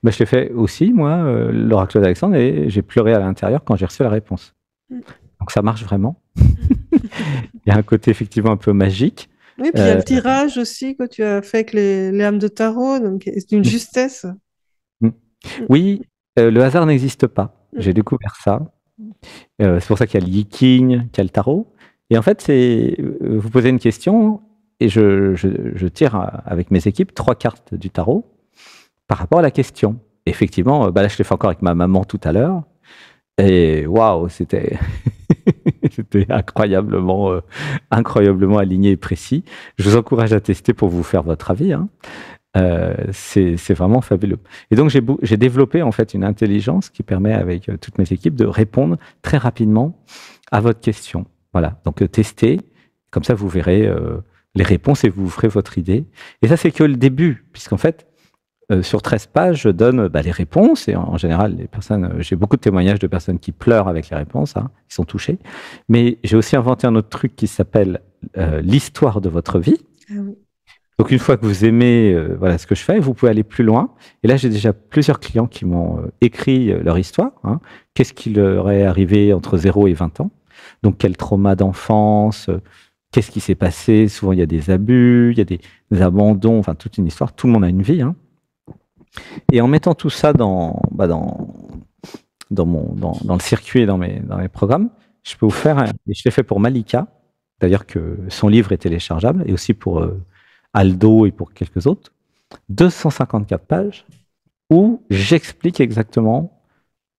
Bah, je l'ai fait aussi, moi, l'oracle d'Alexandre, et j'ai pleuré à l'intérieur quand j'ai reçu la réponse. Mm. Donc ça marche vraiment. Il y a un côté effectivement un peu magique. Oui, puis il y a Euh, le tirage aussi que tu as fait avec les lames de tarot, donc c'est d'une mm, justesse. mm. Mm. Oui, le hasard n'existe pas. Mm. J'ai découvert ça. C'est pour ça qu'il y a le yiking, qu'il y a le tarot. Et en fait, vous posez une question et je tire avec mes équipes 3 cartes du tarot par rapport à la question. Effectivement, là, je l'ai fait encore avec ma maman tout à l'heure. Et waouh, c'était c'était incroyablement aligné et précis. Je vous encourage à tester pour vous faire votre avis, hein. C'est vraiment fabuleux. Et donc j'ai développé en fait une intelligence qui permet avec toutes mes équipes de répondre très rapidement à votre question. Voilà, donc testez, comme ça vous verrez les réponses et vous ferez votre idée. Et ça c'est que le début, puisqu'en fait sur 13 pages, je donne les réponses et en général, les personnes, j'ai beaucoup de témoignages de personnes qui pleurent avec les réponses, hein, qui sont touchées. Mais j'ai aussi inventé un autre truc qui s'appelle l'histoire de votre vie. Ah oui. Donc une fois que vous aimez voilà ce que je fais, vous pouvez aller plus loin. Et là, j'ai déjà plusieurs clients qui m'ont écrit leur histoire. Hein. Qu'est-ce qui leur est arrivé entre 0 et 20 ans? Donc quel trauma d'enfance? Qu'est-ce qui s'est passé? Souvent, il y a des abus, il y a des abandons, enfin toute une histoire. Tout le monde a une vie. Hein. Et en mettant tout ça dans le circuit et dans mes programmes, je peux vous faire, et je l'ai fait pour Malika, d'ailleurs que son livre est téléchargeable, et aussi pour Aldo et pour quelques autres, 254 pages où j'explique exactement,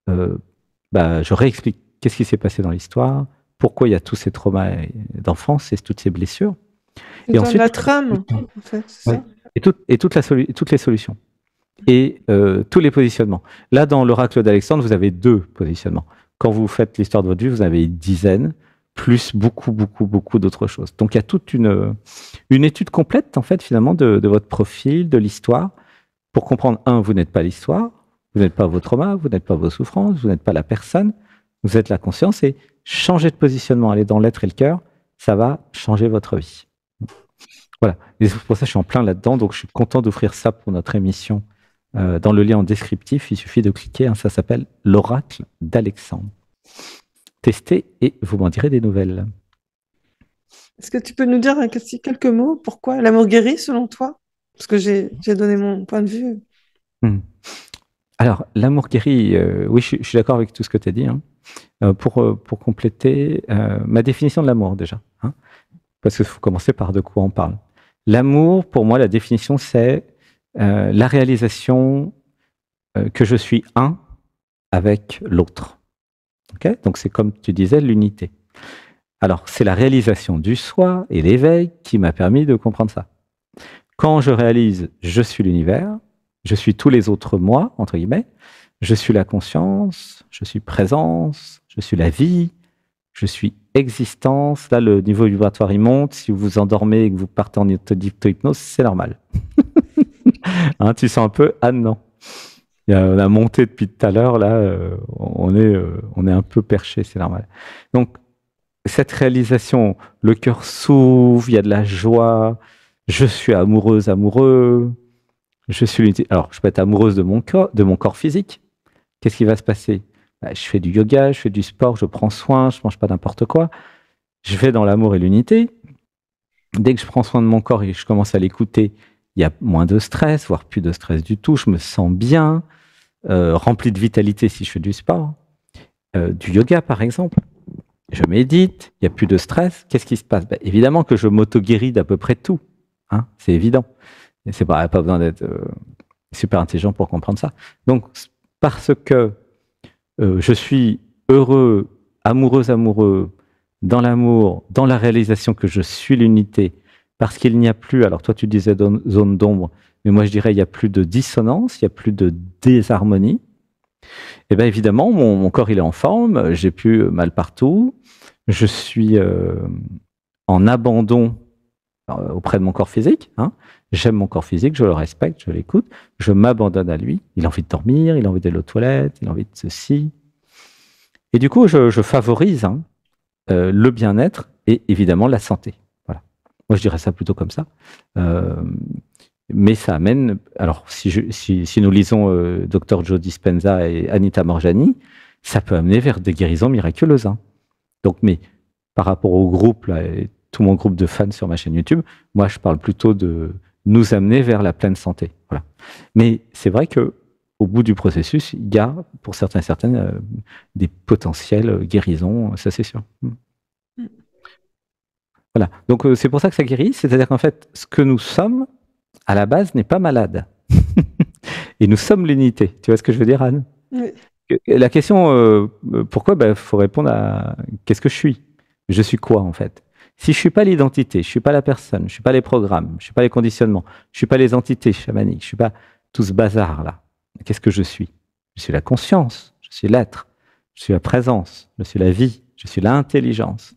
je réexplique qu'est-ce qui s'est passé dans l'histoire, pourquoi il y a tous ces traumas d'enfance et toutes ces blessures. C'est Et de la ensuite, trame, en fait, c'est ouais, ça? toutes les solutions. Et tous les positionnements. Là, dans l'oracle d'Alexandre, vous avez 2 positionnements. Quand vous faites l'histoire de votre vie, vous avez une dizaine, plus beaucoup d'autres choses. Donc, il y a toute une étude complète, en fait, finalement, de votre profil, de l'histoire, pour comprendre, vous n'êtes pas l'histoire, vous n'êtes pas vos traumas, vous n'êtes pas vos souffrances, vous n'êtes pas la personne, vous êtes la conscience et changer de positionnement, aller dans l'être et le cœur, ça va changer votre vie. Voilà. Et c'est pour ça que je suis en plein là-dedans. Donc, je suis content d'offrir ça pour notre émission. Dans le lien en descriptif, il suffit de cliquer. Ça s'appelle l'oracle d'Alexandre. Testez et vous m'en direz des nouvelles. Est-ce que tu peux nous dire quelques mots? Pourquoi l'amour guérit selon toi? Parce que j'ai donné mon point de vue. Alors, l'amour guérit, oui, je suis d'accord avec tout ce que tu as dit. Pour compléter ma définition de l'amour déjà. Parce qu'il faut commencer par de quoi on parle. L'amour, pour moi, la définition, c'est la réalisation que je suis un avec l'autre. Okay? Donc, c'est comme tu disais, l'unité. Alors, c'est la réalisation du soi et l'éveil qui m'a permis de comprendre ça. Quand je réalise je suis l'univers, je suis tous les autres moi, entre guillemets, je suis la conscience, je suis présence, je suis la vie, je suis existence. Là, le niveau vibratoire, il monte. Si vous vous endormez et que vous partez en auto-hypnose, c'est normal. Tu sens un peu, ah non. On a monté depuis tout à l'heure, là, on est un peu perché, c'est normal. Donc, cette réalisation, le cœur s'ouvre, il y a de la joie, je suis amoureuse, amoureux, je suis l'unité. Alors, je peux être amoureuse de mon corps physique. Qu'est-ce qui va se passer? Je fais du yoga, je fais du sport, je prends soin, je mange pas n'importe quoi. Je vais dans l'amour et l'unité. Dès que je prends soin de mon corps et que je commence à l'écouter, il y a moins de stress, voire plus de stress du tout. Je me sens bien, rempli de vitalité si je fais du sport. Du yoga, par exemple. Je médite, il n'y a plus de stress. Qu'est-ce qui se passe? Évidemment que je m'auto-guéris d'à peu près tout. C'est évident. C'est pas besoin d'être super intelligent pour comprendre ça. Donc, parce que je suis heureux, amoureux, dans l'amour, dans la réalisation que je suis l'unité, parce qu'il n'y a plus, alors toi tu disais zone d'ombre, mais moi je dirais il n'y a plus de dissonance, il n'y a plus de désharmonie. Et bien évidemment, mon corps il est en forme, j'ai plus mal partout, je suis en abandon auprès de mon corps physique. J'aime mon corps physique, je le respecte, je l'écoute, je m'abandonne à lui. Il a envie de dormir, il a envie d'aller aux toilettes, il a envie de ceci. Et du coup, je favorise le bien-être et évidemment la santé. Voilà. Moi, je dirais ça plutôt comme ça. Mais ça amène... Alors, si nous lisons Dr Joe Dispenza et Anita Morjani, ça peut amener vers des guérisons miraculeuses. Donc, mais par rapport au groupe, là, et tout mon groupe de fans sur ma chaîne YouTube, moi, je parle plutôt de nous amener vers la pleine santé. Voilà. Mais c'est vrai que au bout du processus, il y a, pour certains et certaines, des potentielles guérisons, ça c'est sûr. Voilà. Donc c'est pour ça que ça guérit, c'est-à-dire qu'en fait, ce que nous sommes, à la base, n'est pas malade. Et nous sommes l'unité. Tu vois ce que je veux dire, Anne? Oui. La question, pourquoi? Il faut répondre à qu'est-ce que je suis? Je suis quoi, en fait? Si je ne suis pas l'identité, je ne suis pas la personne, je ne suis pas les programmes, je ne suis pas les conditionnements, je ne suis pas les entités chamaniques, je ne suis pas tout ce bazar-là, qu'est-ce que je suis? Je suis la conscience, je suis l'être, je suis la présence, je suis la vie, je suis l'intelligence.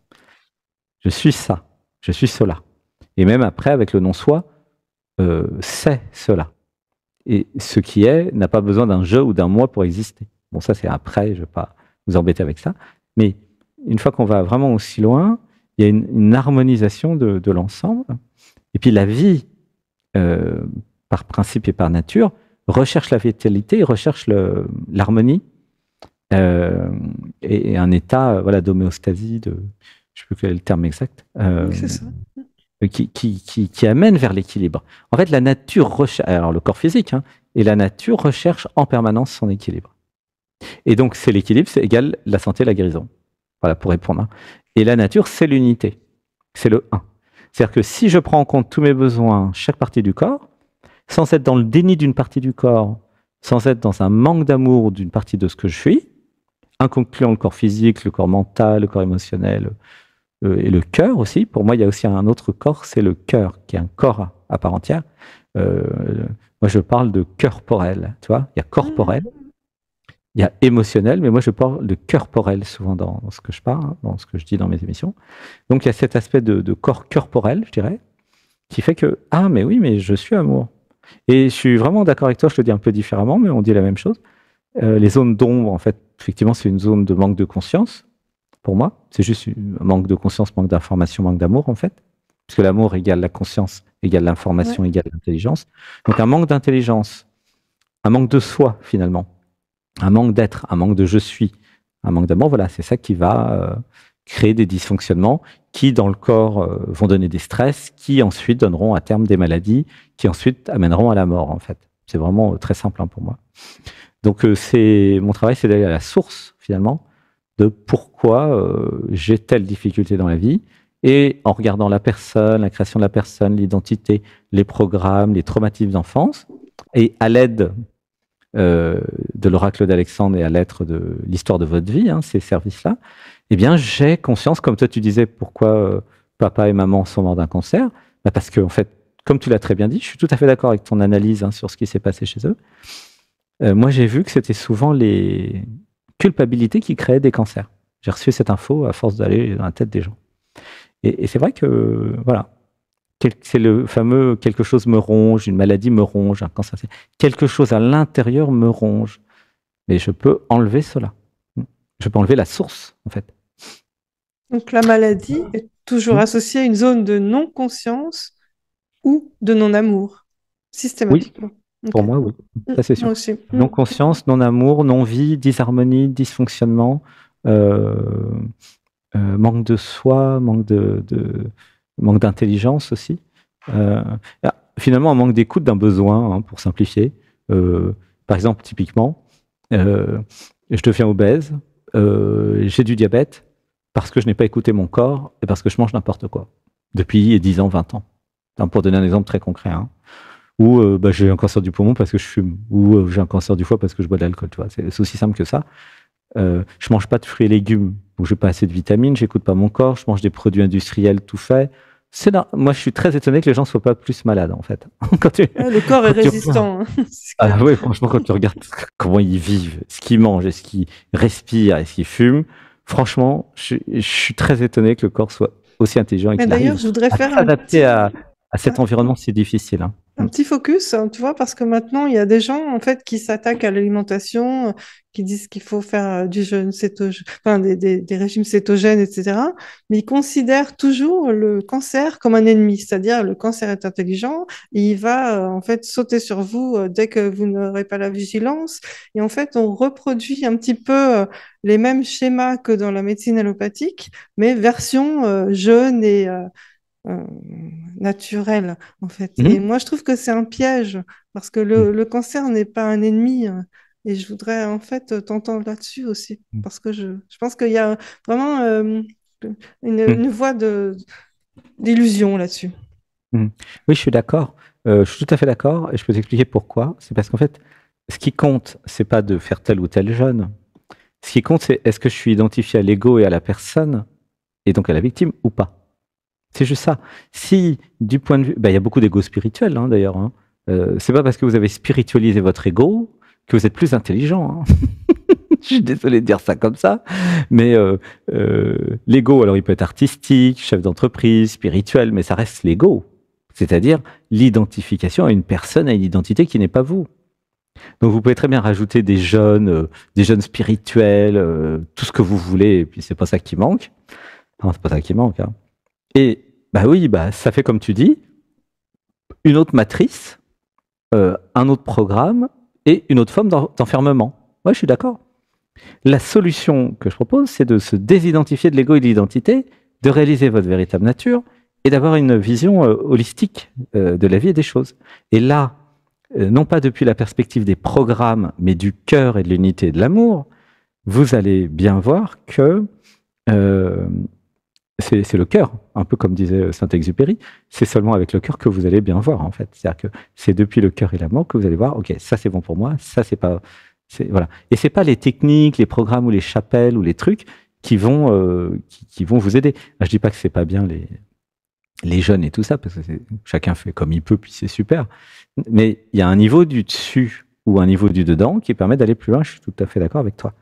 Je suis ça, je suis cela. Et même après, avec le non-soi, c'est cela. Et ce qui est n'a pas besoin d'un je ou d'un moi pour exister. Bon, ça c'est après, je ne vais pas vous embêter avec ça. Mais une fois qu'on va vraiment aussi loin, il y a une harmonisation de l'ensemble. Et puis la vie, par principe et par nature, recherche la vitalité, recherche l'harmonie et un état d'homéostasie, je ne sais plus quel est le terme exact, Oui, c'est ça. qui amène vers l'équilibre. En fait, la nature recherche, alors le corps physique, et la nature recherche en permanence son équilibre. Et donc, c'est l'équilibre, c'est égal la santé, la guérison. Voilà, pour répondre. Et la nature, c'est l'unité. C'est le 1. C'est-à-dire que si je prends en compte tous mes besoins, chaque partie du corps, sans être dans le déni d'une partie du corps, sans être dans un manque d'amour d'une partie de ce que je suis, incluant le corps physique, le corps mental, le corps émotionnel et le cœur aussi. Pour moi, il y a aussi un autre corps, c'est le cœur, qui est un corps à part entière. Moi, je parle de corporel, tu vois. Il y a corporel, il y a émotionnel, mais moi, je parle de corporel souvent dans ce que je parle, dans ce que je dis dans mes émissions. Donc, il y a cet aspect de corps corporel, je dirais, qui fait que, mais oui, mais je suis amour. Et je suis vraiment d'accord avec toi, je te dis un peu différemment, mais on dit la même chose. Les zones d'ombre, en fait, effectivement, c'est une zone de manque de conscience, pour moi. C'est juste un manque de conscience, manque d'information, manque d'amour, en fait. Parce que l'amour égale la conscience, égale l'information, Ouais. égale l'intelligence. Donc un manque d'intelligence, un manque de soi, finalement, un manque d'être, un manque de je suis, un manque d'amour, voilà, c'est ça qui va créer des dysfonctionnements qui, dans le corps, vont donner des stress, qui ensuite donneront à terme des maladies, qui ensuite amèneront à la mort, en fait. C'est vraiment très simple pour moi. Donc, mon travail, c'est d'aller à la source, finalement, de pourquoi j'ai telle difficulté dans la vie. Et en regardant la personne, la création de la personne, l'identité, les programmes, les traumatismes d'enfance, et à l'aide de l'oracle d'Alexandre et à l'aide de l'histoire de votre vie, ces services-là, eh bien, j'ai conscience, comme toi tu disais, pourquoi papa et maman sont morts d'un cancer, bah parce que, en fait, comme tu l'as très bien dit, je suis tout à fait d'accord avec ton analyse sur ce qui s'est passé chez eux. Moi, j'ai vu que c'était souvent les culpabilités qui créaient des cancers. J'ai reçu cette info à force d'aller dans la tête des gens. Et c'est vrai que, voilà, c'est le fameux quelque chose me ronge, une maladie me ronge, un cancer. Quelque chose à l'intérieur me ronge. Mais je peux enlever cela. Je peux enlever la source, en fait. Donc la maladie est toujours associée à une zone de non-conscience ou de non-amour, Oui, systématiquement. pour Ok. moi, oui. Ça, c'est Moi sûr. aussi. Non-conscience, non-amour, non-vie, disharmonie, dysfonctionnement, euh, manque de soi, manque d'intelligence aussi. Euh, Finalement, un manque d'écoute d'un besoin, pour simplifier. Par exemple, typiquement, je deviens obèse, j'ai du diabète parce que je n'ai pas écouté mon corps et parce que je mange n'importe quoi depuis 10 ans, 20 ans. Pour donner un exemple très concret. Ou j'ai un cancer du poumon parce que je fume, ou j'ai un cancer du foie parce que je bois de l'alcool. Tu vois, c'est aussi simple que ça. Je mange pas de fruits et légumes, donc j'ai pas assez de vitamines, j'écoute pas mon corps, je mange des produits industriels tout faits. Moi, je suis très étonné que les gens soient pas plus malades, en fait. quand tu, Ouais, le corps est quand tu regardes- résistant, hein, c'est Ah clair. ouais, franchement, quand tu regardes comment ils vivent, ce qu'ils mangent, est-ce qu'ils respirent, est-ce qu'ils fument, franchement, je suis très étonné que le corps soit aussi intelligent et Mais qu'il d'ailleurs, arrive je voudrais à faire s'adapter à cet environnement si difficile. un petit focus, hein, tu vois, parce que maintenant, il y a des gens, en fait, qui s'attaquent à l'alimentation, qui disent qu'il faut faire du jeûne cétogène, enfin, des régimes cétogènes, etc. Mais ils considèrent toujours le cancer comme un ennemi, c'est-à-dire le cancer est intelligent, et il va, en fait, sauter sur vous dès que vous n'aurez pas la vigilance. Et en fait, on reproduit un petit peu les mêmes schémas que dans la médecine allopathique, mais version jeûne et euh, naturel, en fait. Et Mhm. moi, je trouve que c'est un piège, parce que Mhm. le cancer n'est pas un ennemi. Et je voudrais, en fait, t'entendre là-dessus aussi, parce que je pense qu'il y a vraiment Mhm. une voie d'illusion là-dessus. Mhm. Oui, je suis d'accord. Je suis tout à fait d'accord et je peux t'expliquer pourquoi. C'est parce qu'en fait, ce qui compte, c'est pas de faire tel ou tel jeûne. Ce qui compte, c'est est-ce que je suis identifié à l'ego et à la personne et donc à la victime ou pas. C'est juste ça. Si, du point de vue, il y a beaucoup d'ego spirituel d'ailleurs. C'est pas parce que vous avez spiritualisé votre ego que vous êtes plus intelligent. Je suis désolé de dire ça comme ça, mais l'ego, alors il peut être artistique, chef d'entreprise, spirituel, mais ça reste l'ego. C'est-à-dire l'identification à une personne, à une identité qui n'est pas vous. Donc vous pouvez très bien rajouter des jeunes spirituels, tout ce que vous voulez, et puis c'est pas ça qui manque. Non, c'est pas ça qui manque. Et bah oui, ça fait comme tu dis, une autre matrice, un autre programme et une autre forme d'enfermement. Ouais, je suis d'accord. La solution que je propose, c'est de se désidentifier de l'ego et de l'identité, de réaliser votre véritable nature et d'avoir une vision holistique de la vie et des choses. Et là, non pas depuis la perspective des programmes, mais du cœur et de l'unité et de l'amour, vous allez bien voir que euh, c'est le cœur, un peu comme disait Saint-Exupéry, c'est seulement avec le cœur que vous allez bien voir, en fait. C'est-à-dire que c'est depuis le cœur et l'amour que vous allez voir, ok, ça c'est bon pour moi, ça c'est pas... Voilà. Et c'est pas les techniques, les programmes ou les chapelles ou les trucs qui vont vous aider. Je dis pas que c'est pas bien les jeunes et tout ça, parce que chacun fait comme il peut, puis c'est super. Mais il y a un niveau du dessus ou un niveau du dedans qui permet d'aller plus loin, je suis tout à fait d'accord avec toi.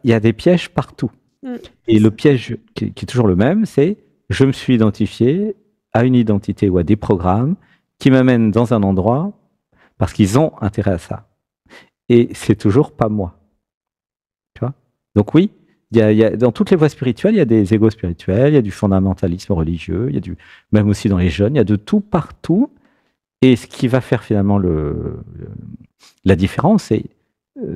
Il y a des pièges partout. Mm. Et le piège qui est toujours le même, c'est je me suis identifié à une identité ou à des programmes qui m'amènent dans un endroit parce qu'ils ont intérêt à ça. Et c'est toujours pas moi. Tu vois? Donc oui, dans toutes les voies spirituelles, il y a des égos spirituels, il y a du fondamentalisme religieux, il y a même aussi dans les jeunes, il y a de tout partout. Et ce qui va faire finalement la différence, c'est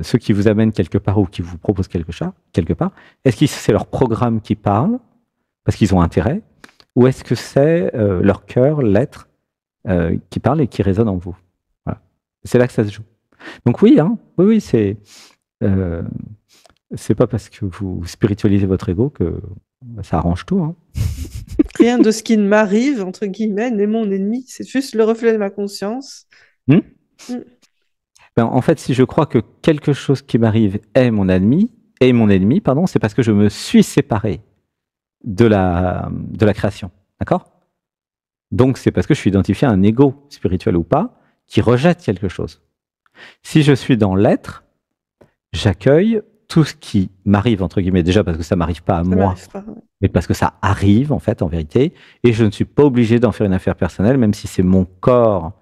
ceux qui vous amènent quelque part ou qui vous proposent quelque part. Est-ce que c'est leur programme qui parle parce qu'ils ont intérêt, ou est-ce que c'est leur cœur, l'être qui parle et qui résonne en vous? Voilà. C'est là que ça se joue. Donc oui, hein, oui, c'est pas parce que vous spiritualisez votre ego que ça arrange tout. Hein. Rien de ce qui m'arrive, entre guillemets, n'est mon ennemi. C'est juste le reflet de ma conscience. Hmm? Mm. Ben, en fait, si je crois que quelque chose qui m'arrive est mon ennemi, pardon, c'est parce que je me suis séparé de la création. D'accord? Donc, c'est parce que je suis identifié à un ego, spirituel ou pas, qui rejette quelque chose. Si je suis dans l'être, j'accueille tout ce qui m'arrive, entre guillemets, déjà parce que ça m'arrive pas à moi, mais parce que ça arrive, en fait, en vérité, et je ne suis pas obligé d'en faire une affaire personnelle, même si c'est mon corps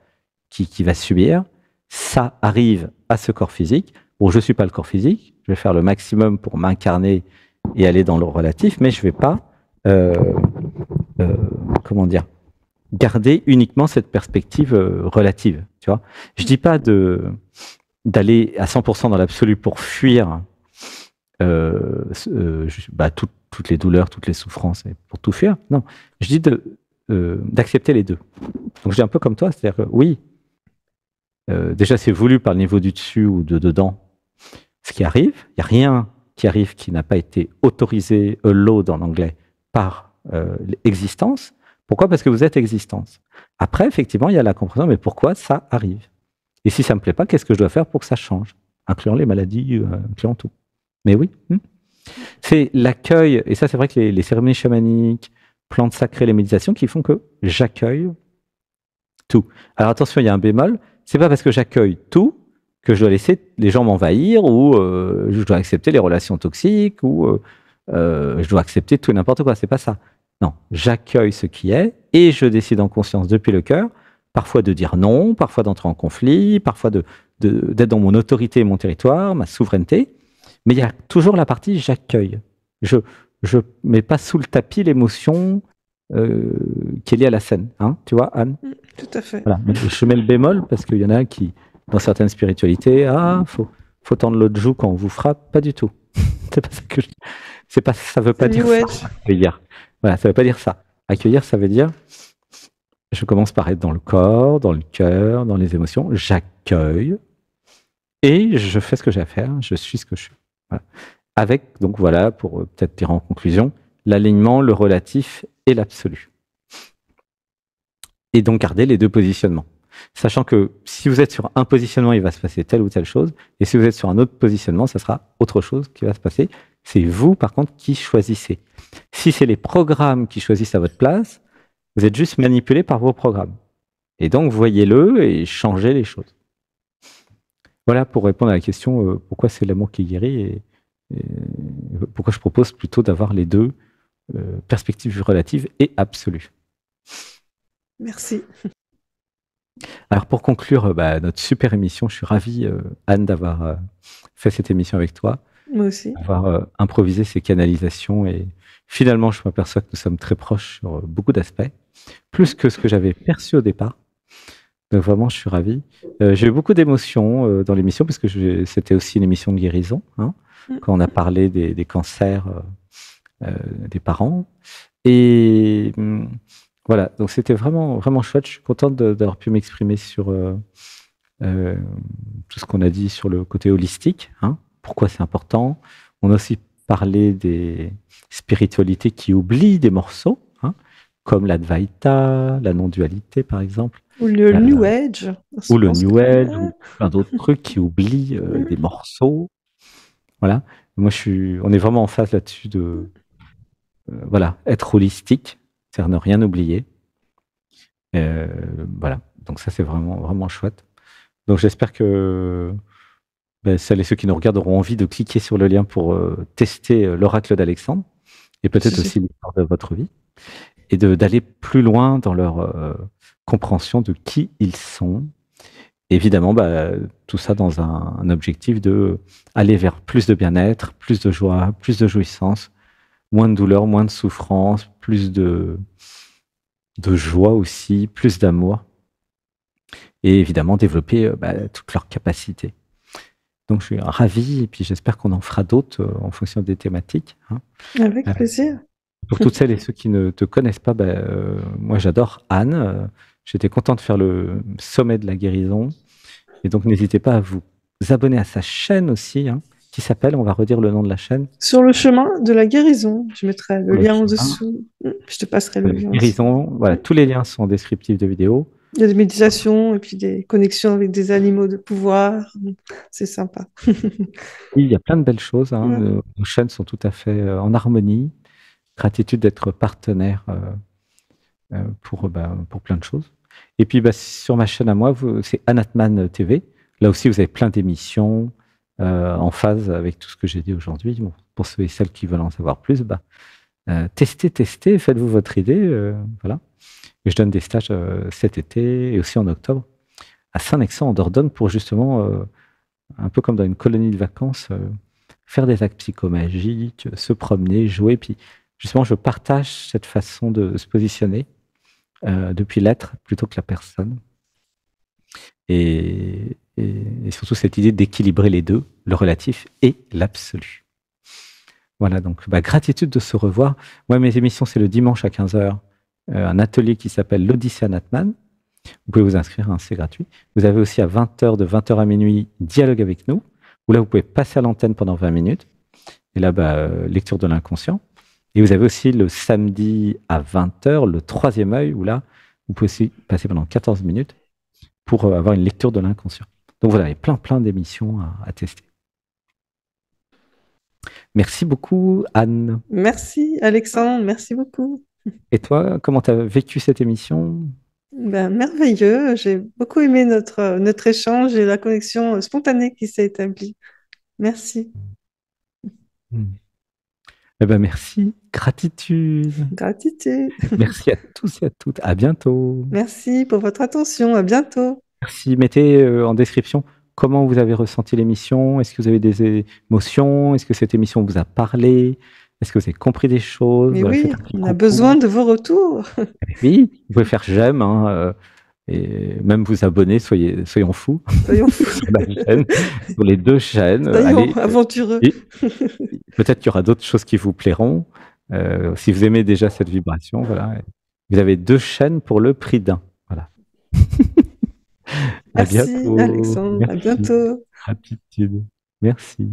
qui va subir. Ça arrive à ce corps physique. Bon, je ne suis pas le corps physique, je vais faire le maximum pour m'incarner et aller dans le relatif, mais je ne vais pas, comment dire, garder uniquement cette perspective relative. Tu vois, je dis pas d'aller à 100% dans l'absolu pour fuir toutes les douleurs, toutes les souffrances, et pour tout fuir. Non, je dis d'accepter les deux. Donc je dis un peu comme toi, c'est-à-dire que oui, déjà c'est voulu par le niveau du dessus ou de dedans, ce qui arrive. Il n'y a rien qui arrive qui n'a pas été autorisé, allowed en anglais, par l'existence. Pourquoi? Parce que vous êtes existence. Après, effectivement, il y a la compréhension, mais pourquoi ça arrive? Et si ça me plaît pas, qu'est-ce que je dois faire pour que ça change? Incluant les maladies, incluant tout. Mais oui, c'est l'accueil, et ça c'est vrai que les cérémonies chamaniques, plantes sacrées, les méditations qui font que j'accueille tout. Alors attention, il y a un bémol, c'est pas parce que j'accueille tout que je dois laisser les gens m'envahir ou je dois accepter les relations toxiques ou je dois accepter tout et n'importe quoi, c'est pas ça. Non, j'accueille ce qui est et je décide en conscience depuis le cœur, parfois de dire non, parfois d'entrer en conflit, parfois d'être dans mon autorité et mon territoire, ma souveraineté, mais il y a toujours la partie j'accueille. Je mets pas sous le tapis l'émotion qui est liée à la scène, hein, tu vois, Anne? Tout à fait. Voilà. Je mets le bémol parce qu'il y en a qui, dans certaines spiritualités, faut tendre l'autre joue quand on vous frappe, pas du tout. C'est pas ça que ça veut pas dire ça. Accueillir. Voilà, ça veut pas dire ça. Accueillir, ça veut dire je commence par être dans le corps, dans le cœur, dans les émotions, j'accueille et je fais ce que j'ai à faire, je suis ce que je suis. Voilà. Avec, donc voilà, pour peut-être dire en conclusion, l'alignement, le relatif et l'absolu. Et donc garder les deux positionnements. Sachant que si vous êtes sur un positionnement, il va se passer telle ou telle chose, et si vous êtes sur un autre positionnement, ça sera autre chose qui va se passer. C'est vous, par contre, qui choisissez. Si c'est les programmes qui choisissent à votre place, vous êtes juste manipulé par vos programmes. Et donc, voyez-le et changez les choses. Voilà pour répondre à la question pourquoi c'est l'amour qui guérit et pourquoi je propose plutôt d'avoir les deux perspectives relatives et absolues. Merci. Alors pour conclure notre super émission, je suis ravi Anne d'avoir fait cette émission avec toi. Moi aussi. D'avoir improvisé ces canalisations et finalement je m'aperçois que nous sommes très proches sur beaucoup d'aspects, plus que ce que j'avais perçu au départ. Donc vraiment je suis ravi. J'ai eu beaucoup d'émotions dans l'émission parce que c'était aussi une émission de guérison, hein, quand on a parlé des cancers des parents. Et voilà, donc c'était vraiment, vraiment chouette. Je suis contente d'avoir pu m'exprimer sur tout ce qu'on a dit sur le côté holistique, hein, pourquoi c'est important. On a aussi parlé des spiritualités qui oublient des morceaux, hein, comme l'Advaita, la non-dualité par exemple. Ou le New Age. Ou le New Age, ou plein d'autres trucs qui oublient des morceaux. Voilà. Moi, on est vraiment en phase là-dessus de voilà, être holistique, c'est-à-dire ne rien oublier. Voilà. Donc ça, c'est vraiment, vraiment chouette. Donc j'espère que celles et ceux qui nous regardent auront envie de cliquer sur le lien pour tester l'oracle d'Alexandre et peut-être aussi l'histoire de votre vie et d'aller plus loin dans leur compréhension de qui ils sont évidemment, bah, tout ça dans un objectif de aller vers plus de bien-être, plus de joie, plus de jouissance, moins de douleur, moins de souffrance, plus de joie aussi, plus d'amour et évidemment développer, bah, toutes leurs capacités. Donc je suis ravi et puis j'espère qu'on en fera d'autres, en fonction des thématiques, hein. Avec Heu, plaisir. pour toutes celles et ceux qui ne te connaissent pas, bah, moi j'adore Anne, j'étais content de faire le sommet de la guérison et donc n'hésitez pas à vous abonner à sa chaîne aussi, hein, qui s'appelle, on va redire le nom de la chaîne? Sur le chemin de la guérison, je mettrai le Le lien en chemin dessous. Je te passerai de le la lien aussi. guérison. Voilà, tous les liens sont en descriptif de vidéo. Il y a des méditations et puis des connexions avec des animaux de pouvoir. C'est sympa. Oui, il y a plein de belles choses, hein, Ouais. nos chaînes sont tout à fait, en harmonie. Gratitude d'être partenaire, pour plein de choses et puis, bah, sur ma chaîne à moi, vous c'est Anatman TV. Là aussi, vous avez plein d'émissions, en phase avec tout ce que j'ai dit aujourd'hui. Bon, pour ceux et celles qui veulent en savoir plus, bah, testez, faites-vous votre idée, voilà et je donne des stages, cet été et aussi en octobre à Saint-Nexan en Dordogne pour justement, un peu comme dans une colonie de vacances, faire des actes psychomagiques, se promener, jouer. Puis justement, je partage cette façon de se positionner depuis l'être plutôt que la personne. Et surtout cette idée d'équilibrer les deux, le relatif et l'absolu. Voilà, donc bah, gratitude de se revoir. Moi, mes émissions, c'est le dimanche à 15h, un atelier qui s'appelle l'Odyssée Anatman. Vous pouvez vous inscrire, hein, c'est gratuit. Vous avez aussi à 20h, de 20h à minuit, Dialogue avec nous, où là, vous pouvez passer à l'antenne pendant 20 minutes. Et là, bah, lecture de l'inconscient. Et vous avez aussi le samedi à 20h, le troisième œil, où là, vous pouvez aussi passer pendant 14 minutes pour avoir une lecture de l'inconscient. Donc voilà, il y a plein d'émissions à tester. Merci beaucoup, Anne. Merci, Alexandre. Merci beaucoup. Et toi, comment tu as vécu cette émission? Ben, merveilleux. J'ai beaucoup aimé notre échange et la connexion spontanée qui s'est établie. Merci. Hmm. Eh ben merci, gratitude. Gratitude. Merci à tous et à toutes. À bientôt. Merci pour votre attention. À bientôt. Merci. Mettez en description comment vous avez ressenti l'émission. Est-ce que vous avez des émotions? Est-ce que cette émission vous a parlé? Est-ce que vous avez compris des choses? Mais Voilà, faites oui, un petit on a besoin coucou. de vos retours. Oui, vous pouvez faire j'aime, hein, et même vous abonner, soyons fous Soyons fous. sur la chaîne, sur les deux chaînes. Soyons Allez, aventureux. et peut-être qu'il y aura d'autres choses qui vous plairont. Si vous aimez déjà cette vibration, voilà. Vous avez deux chaînes pour le prix d'un. Voilà. À Merci, bientôt. Alexandre. À Merci. bientôt. Gratitude. Merci.